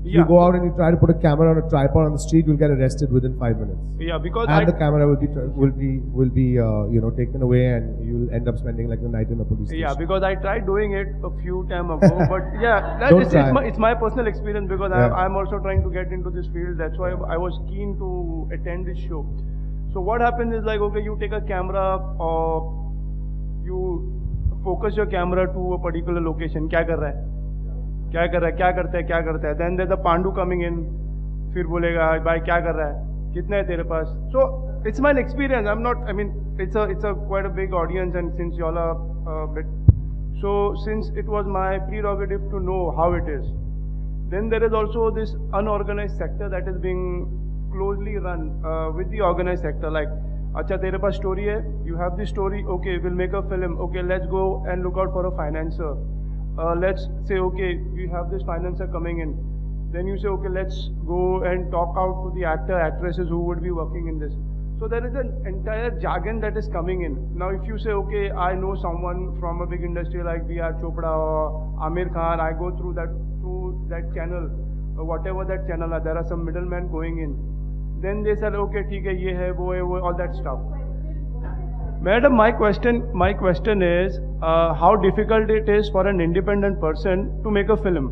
If you go out and you try to put a camera on a tripod on the street, you'll get arrested within 5 minutes. Yeah, because the camera will be you know, taken away, and you'll end up spending like the night in a police station. Yeah, because I tried doing it a few times ago, but yeah, it's my personal experience because I'm also trying to get into this field. That's why I was keen to attend this show. So what happens is like, okay, you take a camera or you focus your camera to a particular location. क्या कर रहा है? क्या कर रहा है? क्या करता है? क्या करता है? Then there's a Pandu coming in. फिर बोलेगा भाई क्या कर रहा है? कितना है तेरे पास? So it's my experience. I'm not. I mean, it's a quite a big audience, and since y'all are a bit, so since it was my prerogative to know how it is, then there is also this unorganized sector that is being closely run with the organized sector. Like, अच्छा तेरे पास story है, you have the story, okay, we'll make a film, okay, let's go and look out for a financer. Let's say, okay, you have this financer coming in. Then you say, okay, let's go and talk out to the actor, actresses who would be working in this. So there is an entire jargon that is coming in. Now if you say, okay, I know someone from a big industry like B.R. Chopra or Amir Khan, I go through that channel, whatever that channel are, there are some middlemen going in. Then they said, okay, ठीक है, ये है, वो है, all that stuff. Madam, my question is, how difficult it is for an independent person to make a film?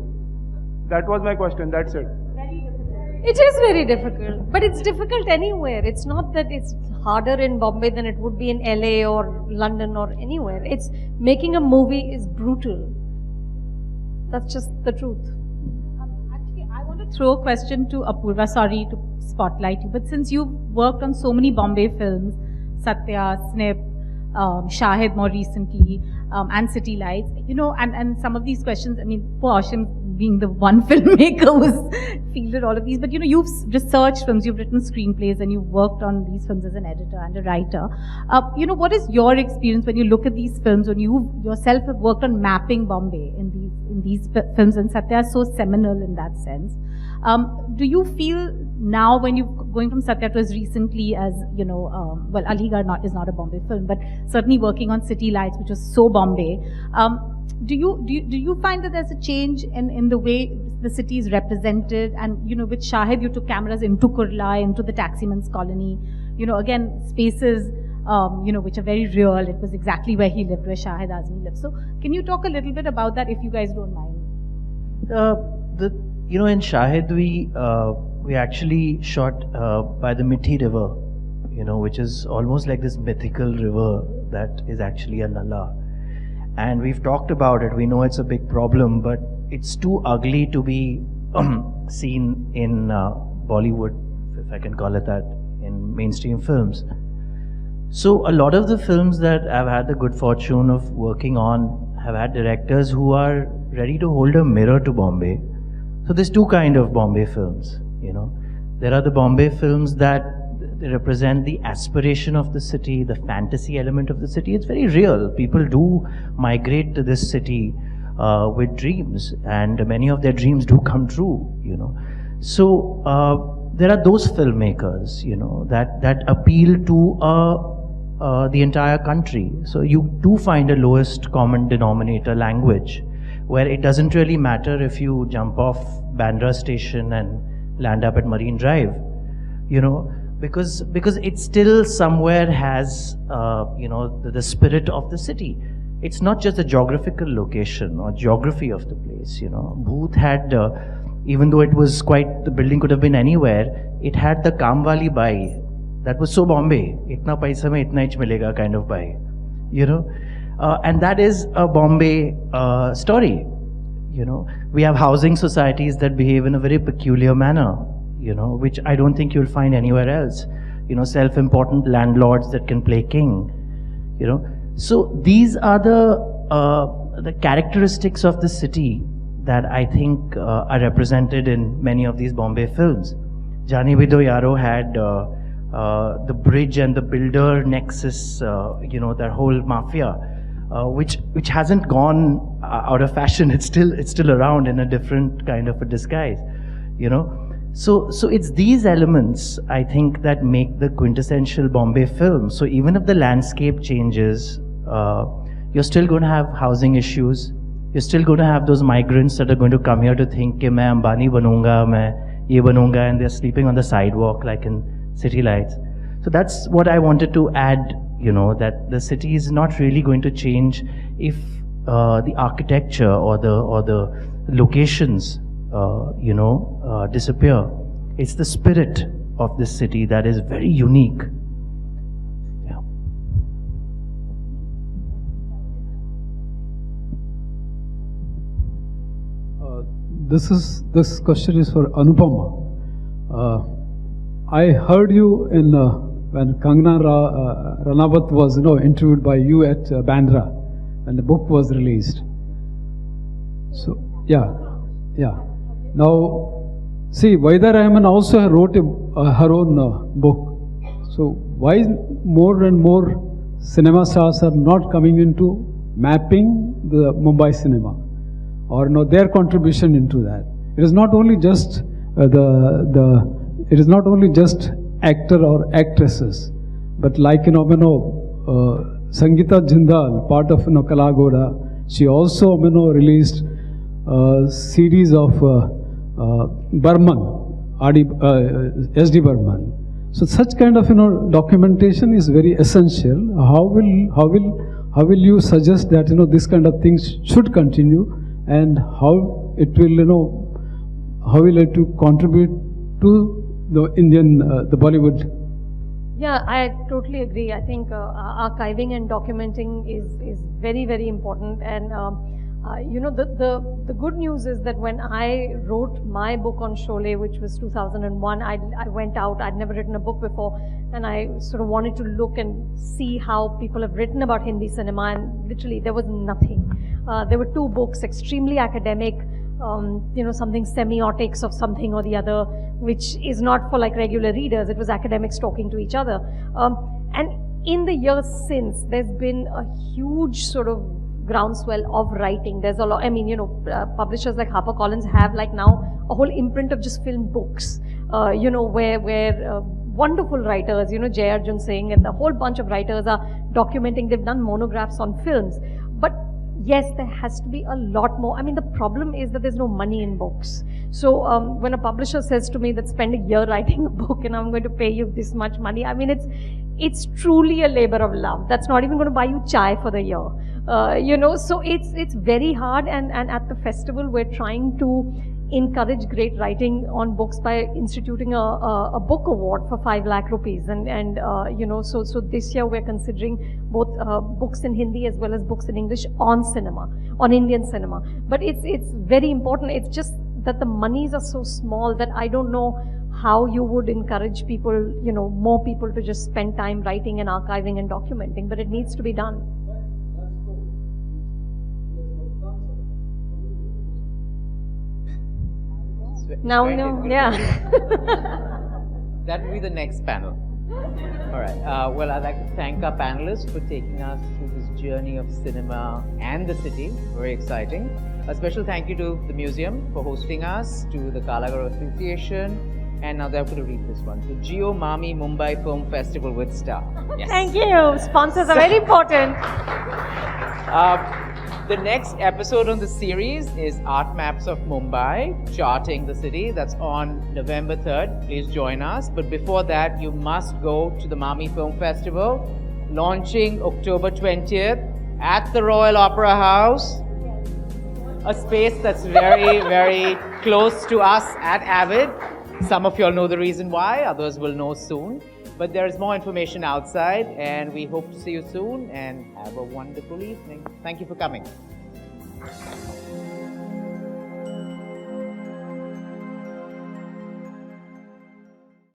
That was my question, that's it. Very difficult. It is very difficult, but it's difficult anywhere. It's not that it's harder in Bombay than it would be in LA or London or anywhere. It's making a movie is brutal. That's just the truth. Actually, I want to throw a question to Apurva. Sorry to spotlight you, but since you've worked on so many Bombay films, Satya, Snip, Shahid more recently, and City Lights, you know, and some of these questions, I mean, poor Ashim being the one filmmaker who's fielded all of these, but you know, you've researched films, you've written screenplays, and you've worked on these films as an editor and a writer. You know, what is your experience when you look at these films, when you yourself have worked on mapping Bombay in these films, and Satya is so seminal in that sense. Do you feel now, when you're going from Satya to as recently as, you know, well, Aligarh is not a Bombay film, but certainly working on City Lights, which was so Bombay, do you find that there's a change in the way the city is represented? And, you know, with Shahid, you took cameras into Kurla, into the taximan's colony, you know, again, spaces, you know, which are very real. It was exactly where he lived, where Shahid Azmi lived. So can you talk a little bit about that, if you guys don't mind? You know, in Shahid, we actually shot by the Mithi River, you know, which is almost like this mythical river that is actually a nala. And we've talked about it. We know it's a big problem, but it's too ugly to be seen in Bollywood, if I can call it that, in mainstream films. So a lot of the films that I've had the good fortune of working on have had directors who are ready to hold a mirror to Bombay. So there's two kind of Bombay films, you know. There are the Bombay films that they represent the aspiration of the city, the fantasy element of the city. It's very real. People do migrate to this city with dreams, and many of their dreams do come true, you know. So there are those filmmakers, you know, that appeal to the entire country. So you do find a lowest common denominator language, where it doesn't really matter if you jump off Bandra station and land up at Marine Drive, you know, because it still somewhere has, you know, the spirit of the city. It's not just the geographical location or geography of the place, you know. Booth had, even though it was quite, the building could have been anywhere, it had the Kamwali Bai. That was so Bombay. Itna paisa mein itna ich milega kind of bai, you know. And that is a Bombay story, you know. We have housing societies that behave in a very peculiar manner, you know, which I don't think you'll find anywhere else. You know, self-important landlords that can play king, you know. So these are the characteristics of the city that I think are represented in many of these Bombay films. Jani Bhi Do Yaro had the bridge and the builder nexus, you know, that whole mafia, which hasn't gone out of fashion. It's still around in a different kind of a disguise, you know. So it's these elements, I think, that make the quintessential Bombay film. So even if the landscape changes, you're still going to have housing issues. You're still going to have those migrants that are going to come here to think कि मैं अंबानी बनूंगा, मैं ये बनूंगा, and they're sleeping on the sidewalk like in City Lights. So that's what I wanted to add, you know, that the city is not really going to change if the architecture or the locations, you know, disappear. It's the spirit of this city that is very unique. Yeah. This question is for Anupama. I heard you in when Kangana Ranaut was, you know, interviewed by you at Bandra when the book was released. So yeah. Now, see, Vaidya Rahman also wrote her own book. So why more and more cinema stars are not coming into mapping the Mumbai cinema, or no, their contribution into that? It is not only just it is not only just actor or actresses, but like, you know, Sangeeta Jindal, part of, you know, Kalagoda, she also, you know, released a series of Burman, SD Burman. So such kind of, you know, documentation is very essential. How will you suggest that, you know, this kind of things should continue, and how it will, you know, how will it to contribute to the Indian, the Bollywood? Yeah, I totally agree. I think archiving and documenting is very, very important. And the good news is that when I wrote my book on Sholay, which was 2001, I went out. I'd never written a book before, and I sort of wanted to look and see how people have written about Hindi cinema, and literally there was nothing. There were two books, extremely academic. Something semiotics of something or the other, which is not for like regular readers. It was academics talking to each other. And in the years since, there's been a huge sort of groundswell of writing. There's a lot, publishers like HarperCollins have like now a whole imprint of just film books, where wonderful writers, Jay Arjun Singh and a whole bunch of writers are documenting. They've done monographs on films. But yes, there has to be a lot more. I mean, the problem is that there's no money in books. So when a publisher says to me that spend a year writing a book and I'm going to pay you this much money, I mean, it's truly a labor of love. That's not even going to buy you chai for the year. So it's very hard. And at the festival, we're trying to encourage great writing on books by instituting a book award for 5 lakh rupees. So this year we're considering both books in Hindi as well as books in English on cinema, on Indian cinema. But it's very important. It's just that the monies are so small that I don't know how you would encourage people, more people to just spend time writing and archiving and documenting, but it needs to be done. Now we know, yeah. That will be the next panel. All right. Well, I'd like to thank our panelists for taking us through this journey of cinema and the city. Very exciting. A special thank you to the museum for hosting us, to the Kalagar Association, and now they're going to read this one, to Jio Mami Mumbai Film Festival with Star. Yes. Thank you. Sponsors are very important. The next episode on the series is Art Maps of Mumbai, Charting the City. That's on November 3rd. Please join us. But before that, you must go to the Mami Film Festival, launching October 20th at the Royal Opera House, a space that's very, very close to us at Avid. Some of you all know the reason why, others will know soon. But there is more information outside, and we hope to see you soon, and have a wonderful evening. Thank you for coming.